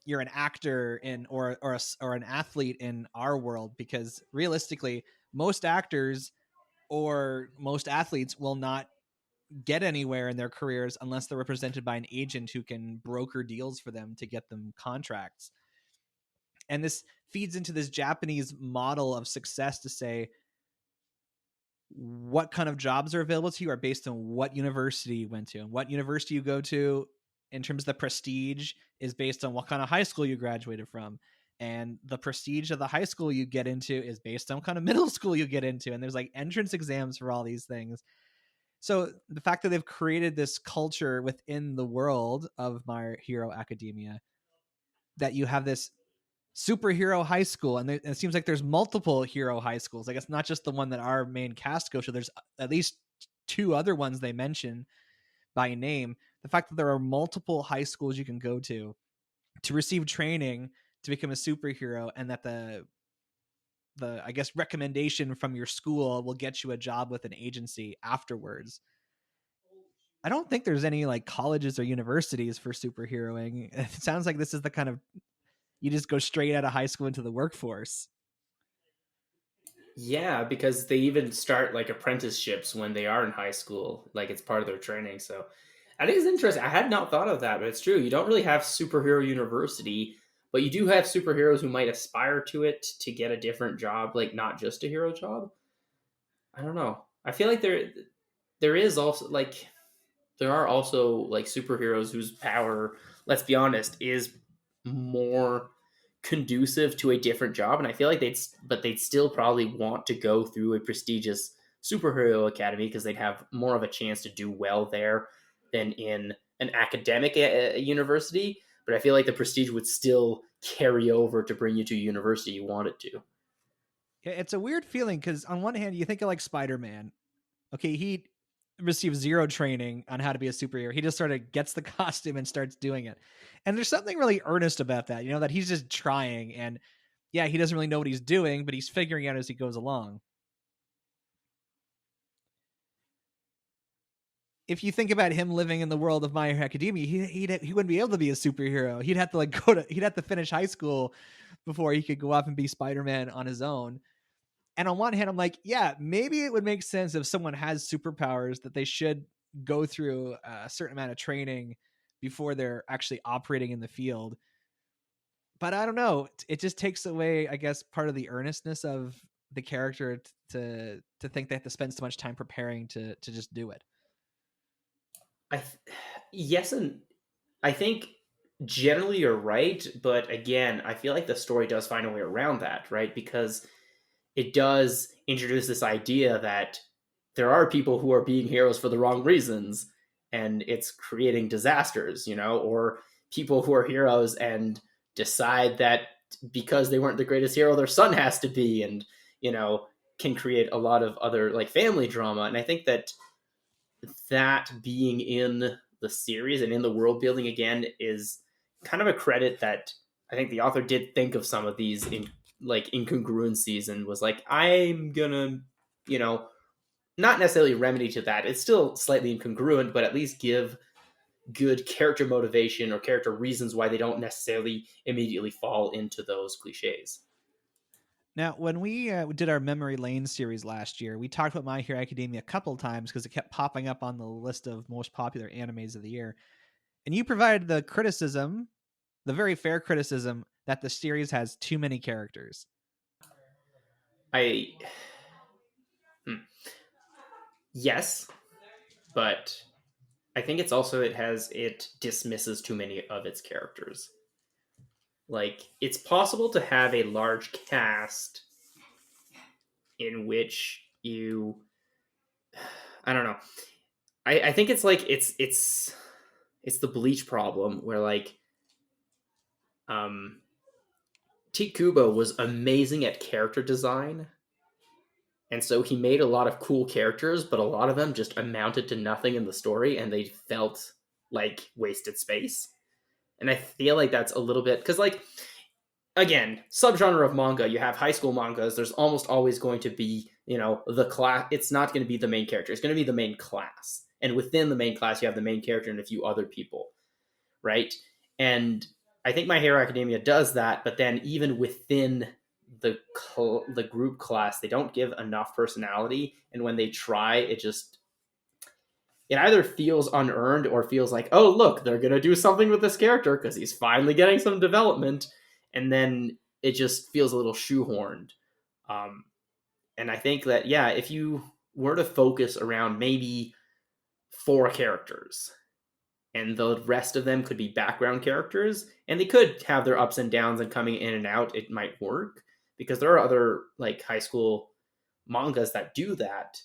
S1: you're an actor or an athlete in our world, because realistically, most actors or most athletes will not get anywhere in their careers unless they're represented by an agent who can broker deals for them to get them contracts. And this feeds into this Japanese model of success to say what kind of jobs are available to you are based on what university you went to. And what university you go to in terms of the prestige is based on what kind of high school you graduated from. And the prestige of the high school you get into is based on what kind of middle school you get into. And there's like entrance exams for all these things. So the fact that they've created this culture within the world of My Hero Academia, that you have this superhero high school, and it seems like there's multiple hero high schools. I guess not just the one that our main cast goes to. There's at least 2 other ones they mention by name. The fact that there are multiple high schools you can go to receive training to become a superhero, and that the I guess recommendation from your school will get you a job with an agency afterwards. I don't think there's any like colleges or universities for superheroing. It sounds like this is the kind of, you just go straight out of high school into the workforce.
S2: Yeah, because they even start like apprenticeships when they are in high school. Like it's part of their training. So I think it's interesting. I had not thought of that, but it's true. You don't really have superhero university, but you do have superheroes who might aspire to it to get a different job, like not just a hero job. I don't know. I feel like there is also like there are also like superheroes whose power, let's be honest, is more conducive to a different job, and I feel like they'd still probably want to go through a prestigious superhero academy because they'd have more of a chance to do well there than in an academic university. But I feel like the prestige would still carry over to bring you to a university you wanted to.
S1: Yeah, it's a weird feeling because on one hand you think of like Spider-Man. Okay, he receives 0 training on how to be a superhero. He just sort of gets the costume and starts doing it. And there's something really earnest about that, you know, that he's just trying. And yeah, he doesn't really know what he's doing, but he's figuring out as he goes along. If you think about him living in the world of My Hero Academia, he wouldn't be able to be a superhero. He'd have to he'd have to finish high school before he could go off and be Spider-Man on his own. And on one hand, I'm like, yeah, maybe it would make sense if someone has superpowers that they should go through a certain amount of training before they're actually operating in the field. But I don't know. It just takes away, I guess, part of the earnestness of the character to think they have to spend so much time preparing to just do it.
S2: Yes, and I think generally you're right, but again, I feel like the story does find a way around that, right? Because it does introduce this idea that there are people who are being heroes for the wrong reasons, and it's creating disasters, you know, or people who are heroes and decide that because they weren't the greatest hero, their son has to be, and, you know, can create a lot of other like family drama. And I think that being in the series and in the world building again is kind of a credit that I think the author did think of some of these incongruencies and was like, I'm gonna, you know, not necessarily remedy to that. It's still slightly incongruent, but at least give good character motivation or character reasons why they don't necessarily immediately fall into those cliches.
S1: Now, when we did our Memory Lane series last year, we talked about My Hero Academia a couple of times because it kept popping up on the list of most popular animes of the year. And you provided the criticism, the very fair criticism, that the series has too many characters.
S2: Yes, but I think it's also it dismisses too many of its characters. Like, it's possible to have a large cast in which you, I don't know. I think it's like it's the Bleach problem where like Tikubo was amazing at character design, And so he made a lot of cool characters, but a lot of them just amounted to nothing in the story, and they felt like wasted space. And I feel like that's a little bit, because, like, again, subgenre of manga, you have high school mangas, there's almost always going to be, the class. It's not going to be the main character, it's going to be the main class. And within the main class, you have the main character and a few other people, right? And I think My Hero Academia does that, but then even within the group class, they don't give enough personality, and when they try, it either feels unearned or feels like, oh look, they're gonna do something with this character because he's finally getting some development, and then it just feels a little shoehorned. And I think that, yeah, if you were to focus around maybe 4 characters, and the rest of them could be background characters, and they could have their ups and downs and coming in and out, it might work, because there are other, like, high school mangas that do that.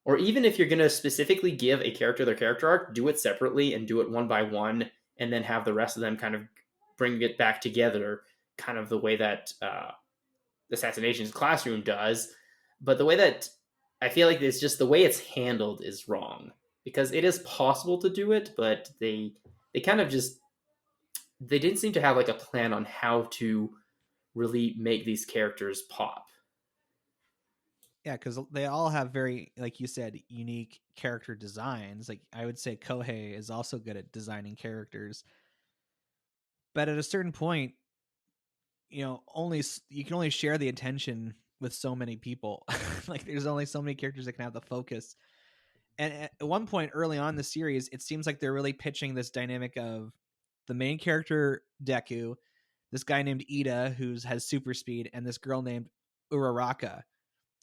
S2: Or even if you're going to specifically give a character their character arc, do it separately and do it one by one, and then have the rest of them kind of bring it back together, kind of the way that Assassination's Classroom does. But the way that I feel like it's just the way it's handled is wrong, because it is possible to do it, but they kind of just, they didn't seem to have like a plan on how to really make these characters pop.
S1: Yeah, because they all have very, like you said, unique character designs. Like, I would say Kohei is also good at designing characters, but at a certain point, you can only share the attention with so many people. Like, there's only so many characters that can have the focus. And at one point early on in the series, it seems like they're really pitching this dynamic of the main character Deku, this guy named Ida who has super speed, and this girl named Uraraka.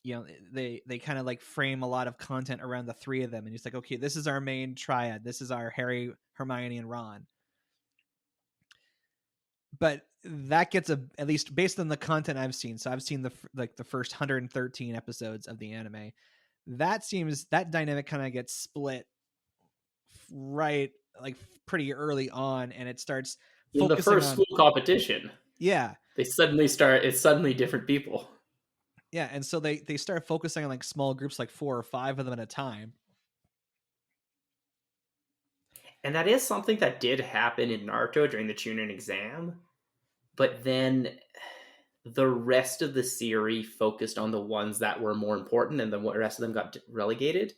S1: They kind of like frame a lot of content around the 3 of them, and it's like, okay, this is our main triad, this is our Harry, Hermione, and Ron. But that gets at least based on the content I've seen, so I've seen the first 113 episodes of the anime, that dynamic kind of gets split right, like, pretty early on, and it starts
S2: in the first school competition.
S1: Yeah,
S2: it's suddenly different people.
S1: Yeah, and so they start focusing on like small groups, like 4 or 5 of them at a time.
S2: And that is something that did happen in Naruto during the Chunin exam. But then the rest of the series focused on the ones that were more important, and the rest of them got relegated.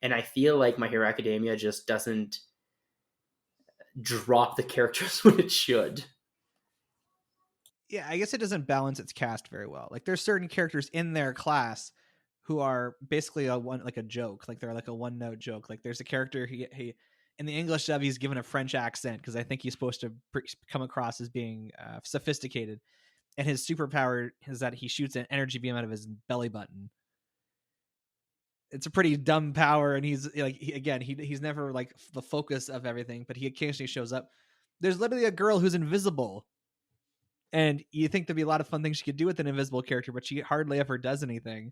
S2: And I feel like My Hero Academia just doesn't drop the characters when it should.
S1: Yeah, I guess it doesn't balance its cast very well. Like, there's certain characters in their class who are basically a joke. Like, they're like a one-note joke. Like, there's a character, he in the English dub, he's given a French accent because I think he's supposed to come across as being sophisticated. And his superpower is that he shoots an energy beam out of his belly button. It's a pretty dumb power, and he's like, he's never like the focus of everything, but he occasionally shows up. There's literally a girl who's invisible, and you think there'd be a lot of fun things she could do with an invisible character, but she hardly ever does anything.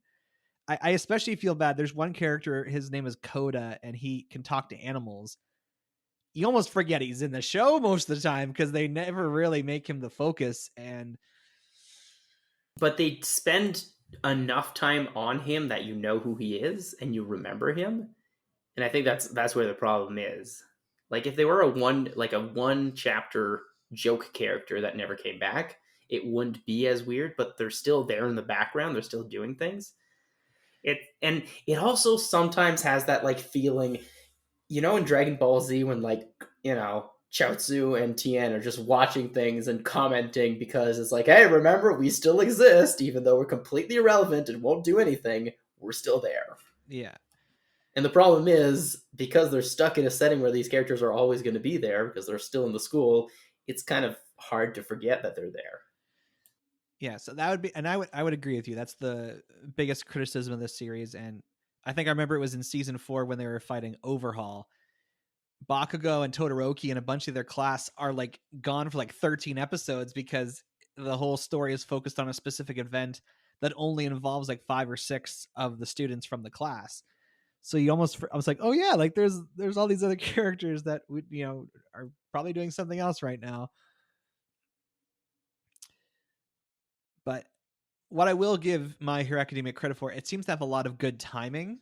S1: I especially feel bad. There's one character, his name is Coda, and he can talk to animals. You almost forget he's in the show most of the time because they never really make him the focus.
S2: But they spend enough time on him that you know who he is and you remember him. And I think that's where the problem is. Like, if they were a one chapter joke character that never came back, it wouldn't be as weird, but they're still there in the background, they're still doing things. And it also sometimes has that like feeling, in Dragon Ball Z when Chaozu and Tien are just watching things and commenting because it's like, hey, remember, we still exist, even though we're completely irrelevant and won't do anything, we're still there.
S1: Yeah.
S2: And the problem is, because they're stuck in a setting where these characters are always going to be there because they're still in the school, it's kind of hard to forget that they're there.
S1: Yeah, so that would be, and I would agree with you. That's the biggest criticism of this series. And I think I remember it was in season 4 when they were fighting Overhaul. Bakugo and Todoroki and a bunch of their class are like gone for like 13 episodes because the whole story is focused on a specific event that only involves like 5 or 6 of the students from the class. So I was like, oh yeah, like there's all these other characters that would, are probably doing something else right now. But what I will give My Hero Academia credit for, it seems to have a lot of good timing.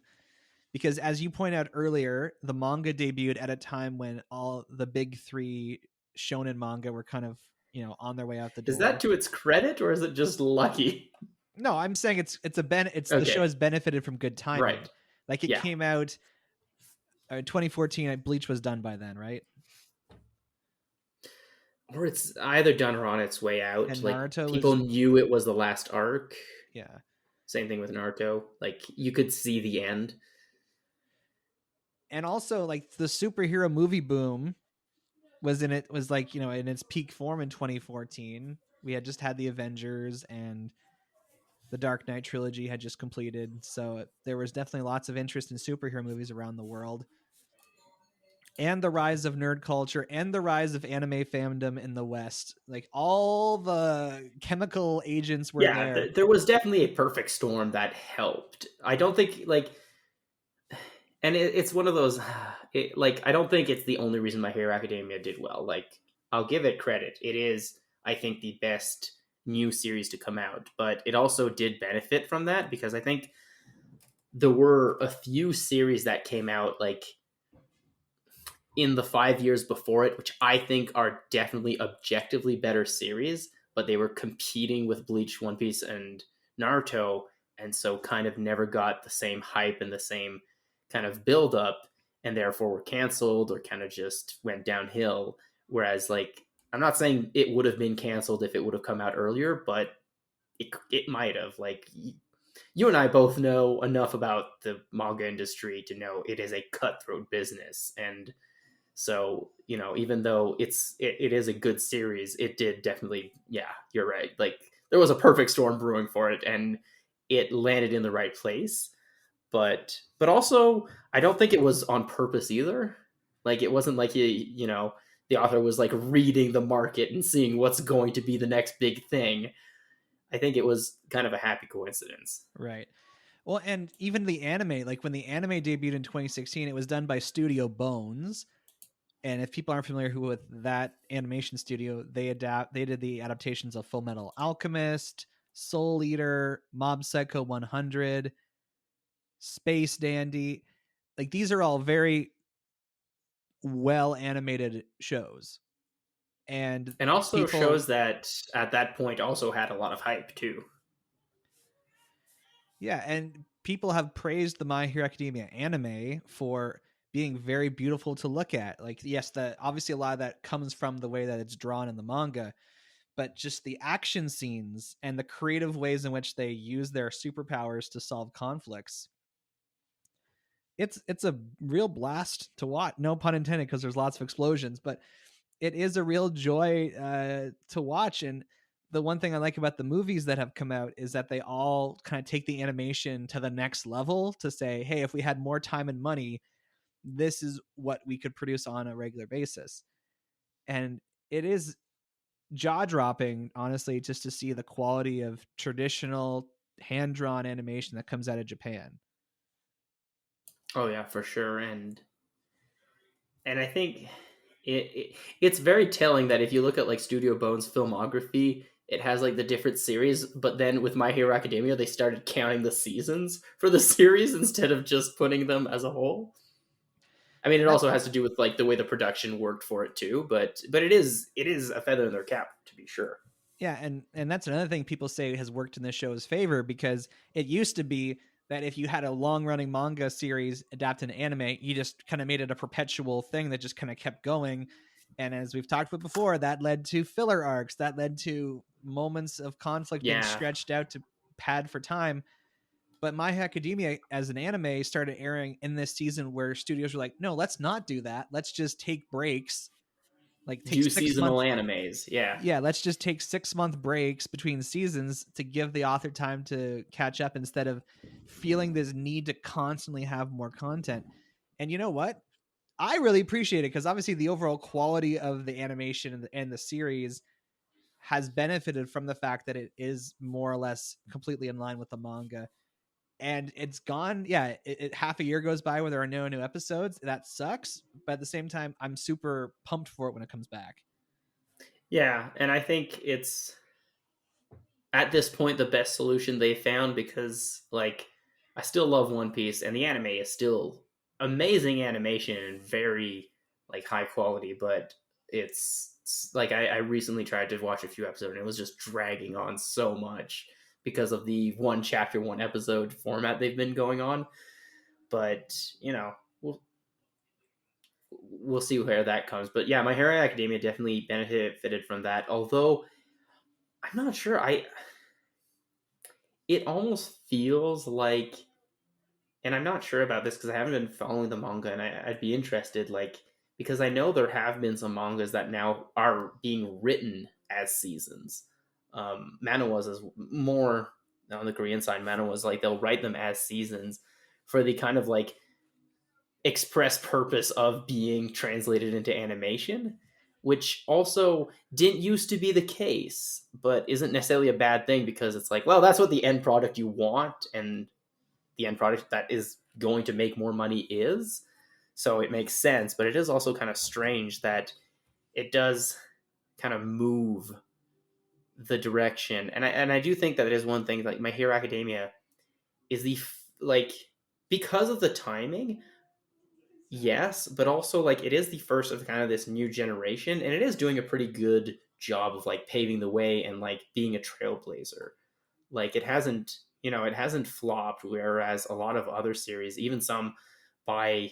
S1: Because as you point out earlier, the manga debuted at a time when all the big three shonen manga were kind of, on their way out the door.
S2: Is that to its credit, or is it just lucky?
S1: No, I'm saying it's
S2: Okay.
S1: the show has benefited from good timing.
S2: Right.
S1: Like it came out 2014. Bleach was done by then, right?
S2: Or it's either done or on its way out.
S1: And
S2: like
S1: Naruto
S2: people
S1: was...
S2: knew it was the last arc.
S1: Yeah.
S2: Same thing with Naruto. Like you could see the end.
S1: And also, like, the superhero movie boom was in its peak form in 2014. We had just had the Avengers, and the Dark Knight trilogy had just completed. So there was definitely lots of interest in superhero movies around the world. And the rise of nerd culture and the rise of anime fandom in the West. Like, all the chemical agents were there.
S2: Yeah, there was definitely a perfect storm that helped. I don't think, like... And it's one of those, I don't think it's the only reason My Hero Academia did well. Like, I'll give it credit. It is, I think, the best new series to come out. But it also did benefit from that, because I think there were a few series that came out, like, in the 5 years before it, which I think are definitely objectively better series, but they were competing with Bleach, One Piece, and Naruto, and so kind of never got the same hype and the same kind of build up, and therefore were canceled or kind of just went downhill. Whereas, like, I'm not saying it would have been canceled if it would have come out earlier, but it might have. Like, you and I both know enough about the manga industry to know it is a cutthroat business. And so, even though it is a good series, it did definitely, yeah, you're right. Like, there was a perfect storm brewing for it, and it landed in the right place. But also, I don't think it was on purpose either. Like, it wasn't like the author was like reading the market and seeing what's going to be the next big thing. I think it was kind of a happy coincidence.
S1: Right. Well, and even the anime, like when the anime debuted in 2016, it was done by Studio Bones. And if people aren't familiar with that animation studio, they did the adaptations of Fullmetal Alchemist, Soul Eater, Mob Psycho 100, Space Dandy. Like, these are all very well animated shows, and
S2: also shows that at that point also had a lot of hype too.
S1: Yeah, and people have praised the My Hero Academia anime for being very beautiful to look at. Like, yes, obviously a lot of that comes from the way that it's drawn in the manga, but just the action scenes and the creative ways in which they use their superpowers to solve conflicts. It's a real blast to watch. No pun intended, because there's lots of explosions, but it is a real joy to watch. And the one thing I like about the movies that have come out is that they all kind of take the animation to the next level to say, hey, if we had more time and money, this is what we could produce on a regular basis. And it is jaw-dropping, honestly, just to see the quality of traditional hand-drawn animation that comes out of Japan.
S2: Oh yeah, for sure. And I think it's very telling that if you look at like Studio Bones filmography, it has like the different series, but then with My Hero Academia, they started counting the seasons for the series instead of just putting them as a whole. I mean, it also has to do with like the way the production worked for it too, but it is a feather in their cap, to be sure.
S1: Yeah, and that's another thing people say has worked in this show's favor, because it used to be that if you had a long-running manga series adapted to anime, you just kind of made it a perpetual thing that just kind of kept going. And as we've talked about before, that led to filler arcs, that led to moments of conflict being stretched out to pad for time. But My Hero Academia as an anime started airing in this season where studios were like, no, let's not do that. Let's just take breaks. Like, take
S2: do seasonal animes. Yeah,
S1: let's just take 6-month breaks between seasons to give the author time to catch up, instead of feeling this need to constantly have more content. And you know what? I really appreciate it, because obviously the overall quality of the animation and the series has benefited from the fact that it is more or less completely in line with the manga. And it's gone. Yeah, half a year goes by where there are no new episodes. That sucks. But at the same time, I'm super pumped for it when it comes back.
S2: Yeah, and I think at this point the best solution they found, because like I still love One Piece and the anime is still amazing animation and very like high quality, but it's like I recently tried to watch a few episodes and it was just dragging on so much because of the one chapter, one episode format they've been going on. But you know, we'll see where that comes. But yeah, My Hero Academia definitely benefited from that. Although I'm not sure, it almost feels like, and I'm not sure about this because I haven't been following the manga, and I'd be interested, like, because I know there have been some mangas that now are being written as seasons. Manhwas is more on the Korean side. Manhwas, like, they'll write them as seasons for the kind of like express purpose of being translated into animation, which also didn't used to be the case, but isn't necessarily a bad thing because it's like, well, that's what the end product you want, and the end product that is going to make more money is. So it makes sense, but it is also kind of strange that it does kind of move the direction. And I do think that it is one thing, like My Hero Academia is like, because of the timing, yes, but also like it is the first of kind of this new generation, and it is doing a pretty good job of like paving the way and like being a trailblazer. Like it hasn't, it hasn't flopped, whereas a lot of other series, even some by,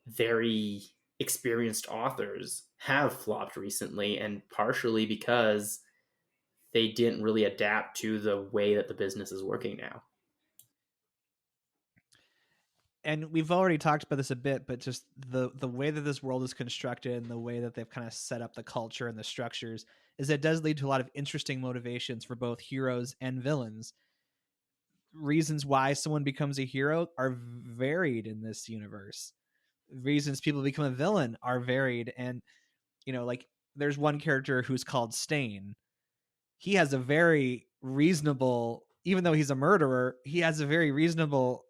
S2: very experienced authors, have flopped recently, and partially because they didn't really adapt to the way that the business is working now.
S1: And we've already talked about this a bit, but just the way that this world is constructed and the way that they've kind of set up the culture and the structures is it does lead to a lot of interesting motivations for both heroes and villains. Reasons why someone becomes a hero are varied in this universe. Reasons people become a villain are varied. And, like there's one character who's called Stain. He has a very reasonable, even though he's a murderer, he has a very reasonable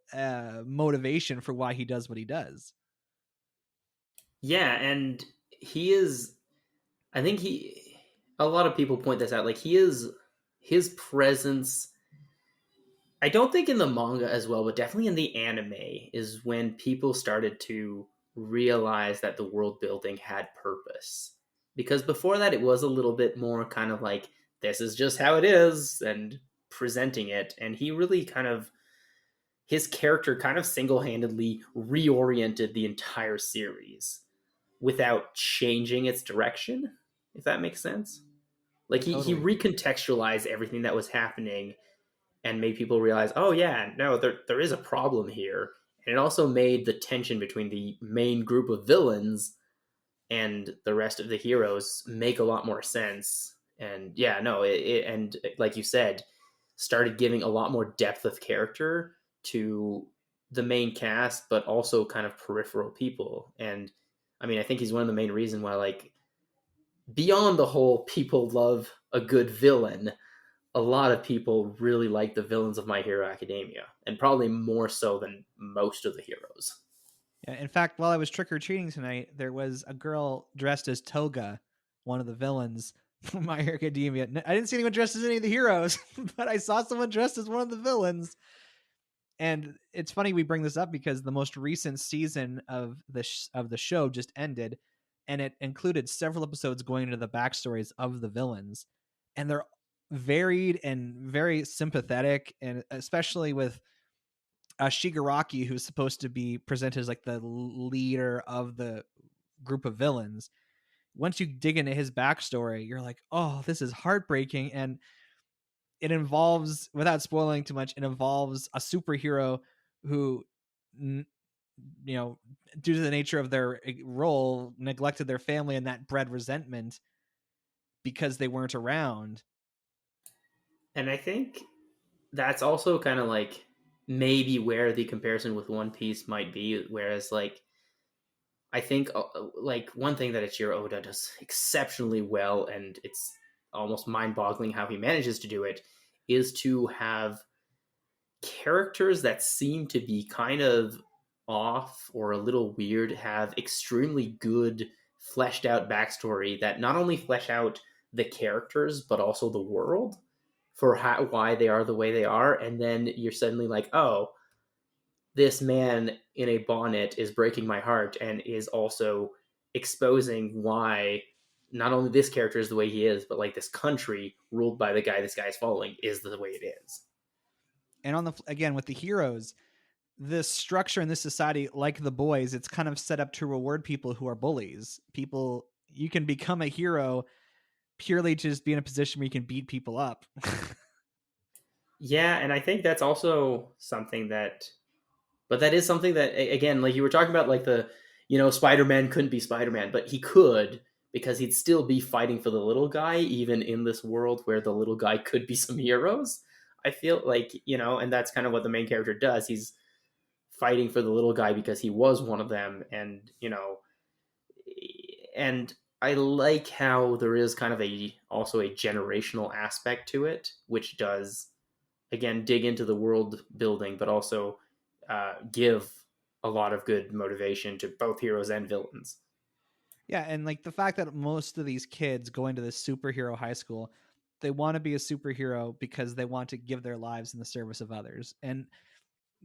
S1: motivation for why he does what he does.
S2: Yeah, and he is, I think a lot of people point this out, like his presence, I don't think in the manga as well, but definitely in the anime, is when people started to realize that the world building had purpose. Because before that, it was a little bit more kind of like, this is just how it is, and presenting it. And he really kind of, his character kind of single handedly reoriented the entire series without changing its direction, if that makes sense. Like he recontextualized everything that was happening and made people realize, oh yeah, no, there is a problem here. And it also made the tension between the main group of villains and the rest of the heroes make a lot more sense. And yeah, no, and like you said, started giving a lot more depth of character to the main cast, but also kind of peripheral people. And I mean, I think he's one of the main reasons why, like, beyond the whole people love a good villain, a lot of people really like the villains of My Hero Academia, and probably more so than most of the heroes.
S1: Yeah, in fact, while I was trick-or-treating tonight, there was a girl dressed as Toga, one of the villains from My Hero Academia. I didn't see anyone dressed as any of the heroes, but I saw someone dressed as one of the villains. And it's funny we bring this up because the most recent season of the show just ended, and it included several episodes going into the backstories of the villains, and they're varied and very sympathetic, and especially with Shigaraki, who's supposed to be presented as like the leader of the group of villains. Once you dig into his backstory, you're like, oh, this is heartbreaking. And it involves, without spoiling too much, it involves a superhero who, due to the nature of their role, neglected their family, and that bred resentment because they weren't around.
S2: And I think that's also kind of like maybe where the comparison with One Piece might be. Whereas, like, I think like one thing that Ichiro Oda does exceptionally well, and it's almost mind-boggling how he manages to do it, is to have characters that seem to be kind of off or a little weird have extremely good fleshed out backstory that not only flesh out the characters but also the world. for why they are the way they are, and then you're suddenly like, oh, this man in a bonnet is breaking my heart and is also exposing why not only this character is the way he is, but like this country ruled by the guy this guy's following is the way it is.
S1: And on the again with the heroes, this structure in this society, like the boys, it's kind of set up to reward people who are bullies. People, you can become a hero purely to just be in a position where you can beat people up.
S2: Yeah, and I think that's also something that, but that is something that, again, like you were talking about, like Spider-Man couldn't be Spider-Man, but he could, because he'd still be fighting for the little guy, even in this world where the little guy could be some heroes. I feel like, and that's kind of what the main character does. He's fighting for the little guy because he was one of them, and and I like how there is kind of also a generational aspect to it, which does, again, dig into the world building, but also give a lot of good motivation to both heroes and villains.
S1: Yeah, and like the fact that most of these kids go into this superhero high school, they want to be a superhero because they want to give their lives in the service of others. And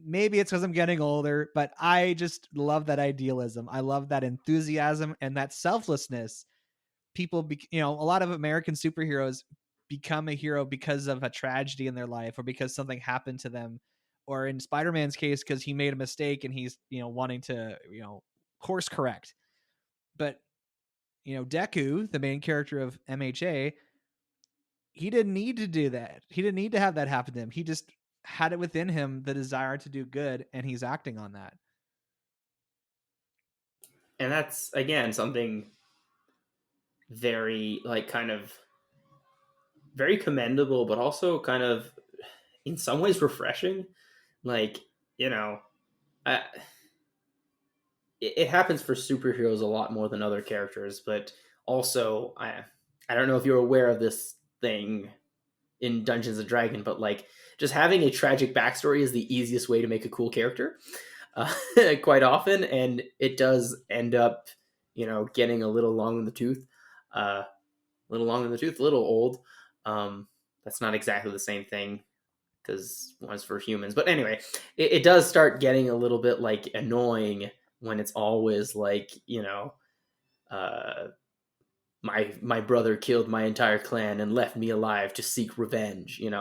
S1: maybe it's because I'm getting older, but I just love that idealism. I love that enthusiasm and that selflessness. People, a lot of American superheroes become a hero because of a tragedy in their life or because something happened to them, or in Spider-Man's case, because he made a mistake and he's, wanting to, course correct. But, Deku, the main character of MHA, he didn't need to do that. He didn't need to have that happen to him. He just had it within him, the desire to do good, and he's acting on that.
S2: And that's, again, something very, like, kind of very commendable, but also kind of in some ways refreshing. Like, it happens for superheroes a lot more than other characters, but also I don't know if you're aware of this thing in Dungeons and Dragons, but like just having a tragic backstory is the easiest way to make a cool character, quite often, and it does end up, getting a little long in the tooth, a little old. That's not exactly the same thing because one's for humans, but anyway, it does start getting a little bit like annoying when it's always like, my brother killed my entire clan and left me alive to seek revenge. It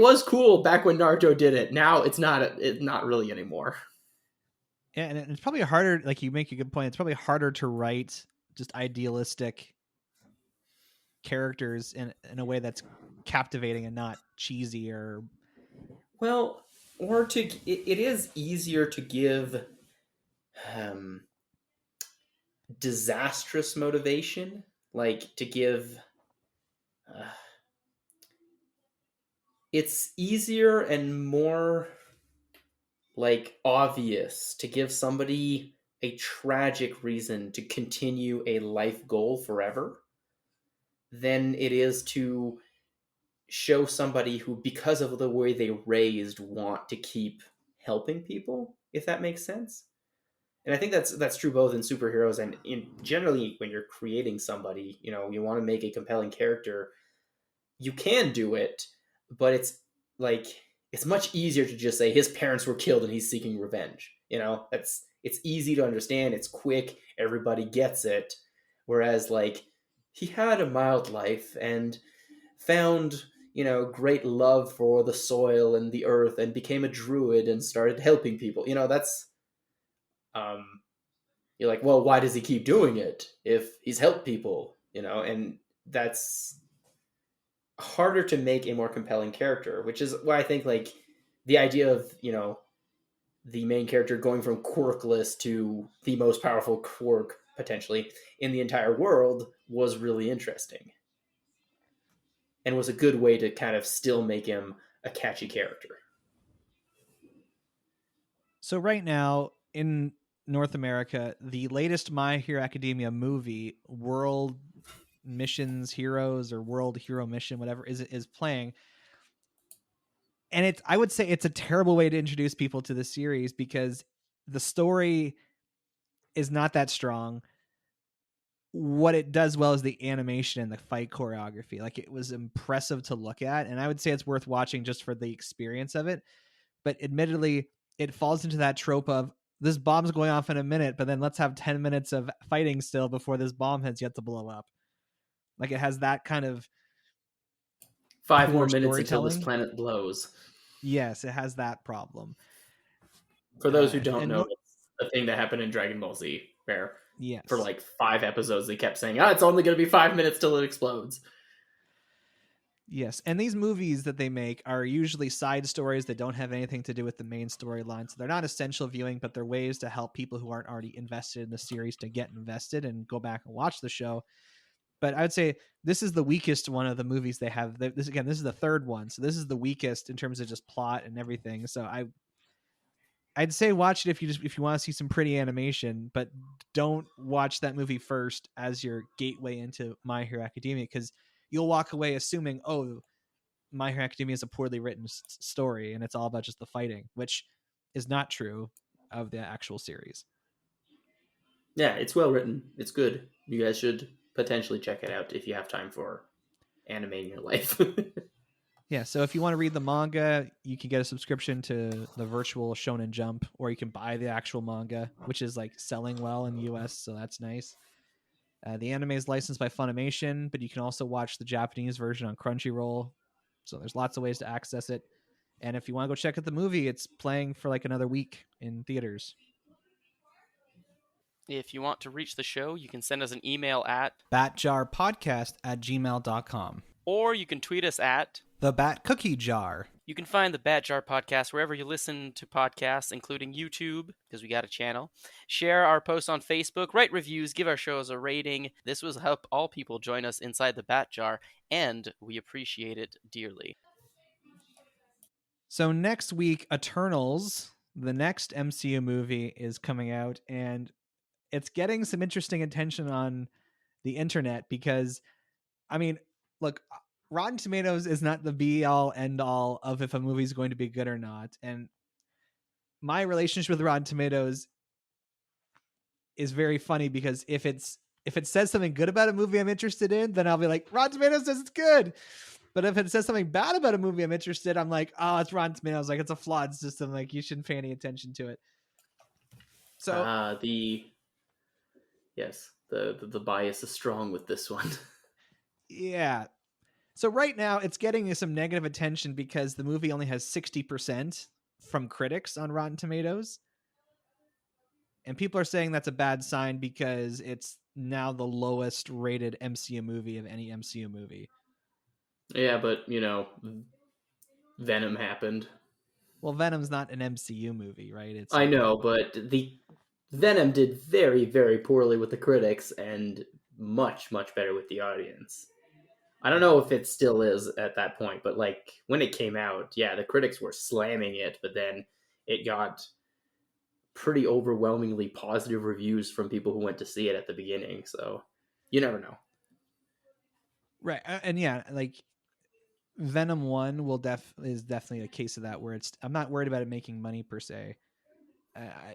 S2: was cool back when Naruto did it. Now it's not really anymore.
S1: Yeah, and it's probably harder. Like you make a good point. It's probably harder to write just idealistic characters in a way that's captivating and not cheesy or.
S2: Well, it is easier to give disastrous motivation, like to give it's easier and more like obvious to give somebody a tragic reason to continue a life goal forever than it is to show somebody who, because of the way they raised, want to keep helping people, if that makes sense. And I think that's true both in superheroes and in generally when you're creating somebody, you want to make a compelling character. You can do it, but it's much easier to just say his parents were killed and he's seeking revenge. It's easy to understand. It's quick. Everybody gets it. Whereas like he had a mild life and found, great love for the soil and the earth and became a druid and started helping people. That's you're like, well, why does he keep doing it if he's helped people? And that's harder to make a more compelling character, which is why I think like the idea of, the main character going from quirkless to the most powerful quirk potentially in the entire world was really interesting and was a good way to kind of still make him a catchy character.
S1: So right now in North America, the latest My Hero Academia movie, World Missions Heroes or World Hero Mission, whatever is playing. And I would say it's a terrible way to introduce people to the series because the story is not that strong. what it does well is the animation and the fight choreography. Like, it was impressive to look at, and I would say it's worth watching just for the experience of it. But admittedly, it falls into that trope of this bomb's going off in a minute, but then let's have 10 minutes of fighting still before this bomb has yet to blow up. Like, it has that kind of
S2: 5
S1: poor
S2: more minutes until this
S1: storytelling.
S2: planet blows.
S1: Yes, it has that problem.
S2: For those who don't
S1: and
S2: know, it's a thing that happened in Dragon Ball Z, where
S1: yes,
S2: for like 5 episodes they kept saying, it's only going to be 5 minutes till it explodes.
S1: Yes, and these movies that they make are usually side stories that don't have anything to do with the main storyline. So they're not essential viewing, but they're ways to help people who aren't already invested in the series to get invested and go back and watch the show. But I would say this is the weakest one of the movies they have. This is the third one, so this is the weakest in terms of just plot and everything. So I'd say watch it if you want to see some pretty animation, but don't watch that movie first as your gateway into My Hero Academia, because you'll walk away assuming, oh, My Hero Academia is a poorly written story and it's all about just the fighting, which is not true of the actual series.
S2: Yeah, it's well written. It's good. You guys should potentially check it out if you have time for anime in your life.
S1: Yeah, so if you want to read the manga, you can get a subscription to the virtual Shonen Jump, or you can buy the actual manga, which is like selling well in the US, so that's nice. The anime is licensed by Funimation, but you can also watch the Japanese version on Crunchyroll. So there's lots of ways to access it. And if you want to go check out the movie, it's playing for like another week in theaters.
S10: If you want to reach the show, you can send us an email at
S1: batjarpodcast@gmail.com.
S10: Or you can tweet us at
S1: The Bat Cookie Jar.
S10: You can find the Bat Jar Podcast wherever you listen to podcasts, including YouTube, because we got a channel. Share our posts on Facebook, write reviews, give our shows a rating. This will help all people join us inside the Bat Jar, and we appreciate it dearly.
S1: So next week, Eternals, the next MCU movie, is coming out, and it's getting some interesting attention on the internet because, I mean, look, Rotten Tomatoes is not the be-all, end-all of if a movie's going to be good or not. And my relationship with Rotten Tomatoes is very funny because if it says something good about a movie I'm interested in, then I'll be like, Rotten Tomatoes says it's good. But if it says something bad about a movie I'm interested, I'm like, oh, it's Rotten Tomatoes. Like, it's a flawed system. Like, you shouldn't pay any attention to it. So
S2: the bias is strong with this one.
S1: Yeah. So right now it's getting some negative attention because the movie only has 60% from critics on Rotten Tomatoes. And people are saying that's a bad sign because it's now the lowest rated MCU movie of any MCU movie.
S2: Yeah, but, Venom happened.
S1: Well, Venom's not an MCU movie, right?
S2: I know, but the Venom did very, very poorly with the critics and much, much better with the audience. I don't know if it still is at that point, but like when it came out, yeah, the critics were slamming it, but then it got pretty overwhelmingly positive reviews from people who went to see it at the beginning. So you never know.
S1: Right. And yeah, like Venom 1 is definitely a case of that where I'm not worried about it making money per se.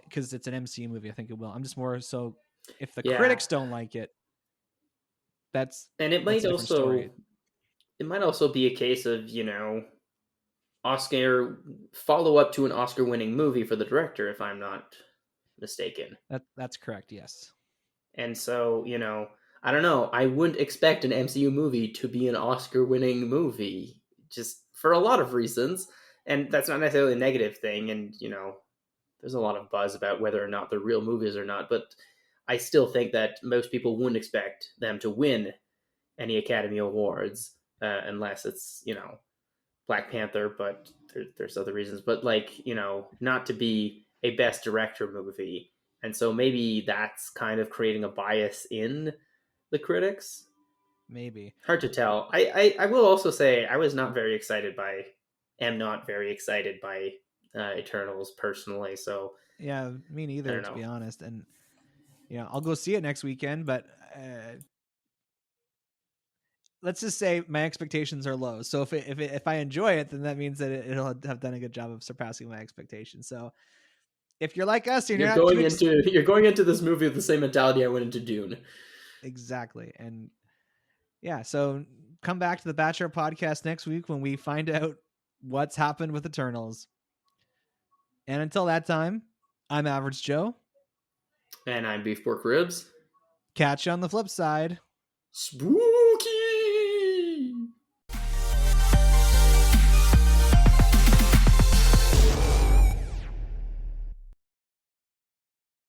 S1: Because it's an MCU movie, I think it will. I'm just more so if the critics don't like it,
S2: it might also be a case of, Oscar follow up to an Oscar winning movie for the director, if I'm not mistaken.
S1: That's correct, yes.
S2: And so, I don't know. I wouldn't expect an MCU movie to be an Oscar winning movie, just for a lot of reasons. And that's not necessarily a negative thing. And, there's a lot of buzz about whether or not they're real movies or not, but I still think that most people wouldn't expect them to win any Academy Awards unless it's, Black Panther, but there's other reasons. But not to be a Best Director movie. And so maybe that's kind of creating a bias in the critics.
S1: Maybe.
S2: Hard to tell. I will also say I am not very excited by Eternals personally, so
S1: yeah, me neither, to be honest. And I'll go see it next weekend, but let's just say my expectations are low. So if I enjoy it, then that means that it'll have done a good job of surpassing my expectations. So if you're like us,
S2: you're going into this movie with the same mentality I went into Dune.
S1: Exactly. And yeah, so come back to the Bachelor podcast next week when we find out what's happened with Eternals. And until that time, I'm Average Joe.
S2: And I'm Beef Pork Ribs.
S1: Catch you on the flip side.
S2: Swoop!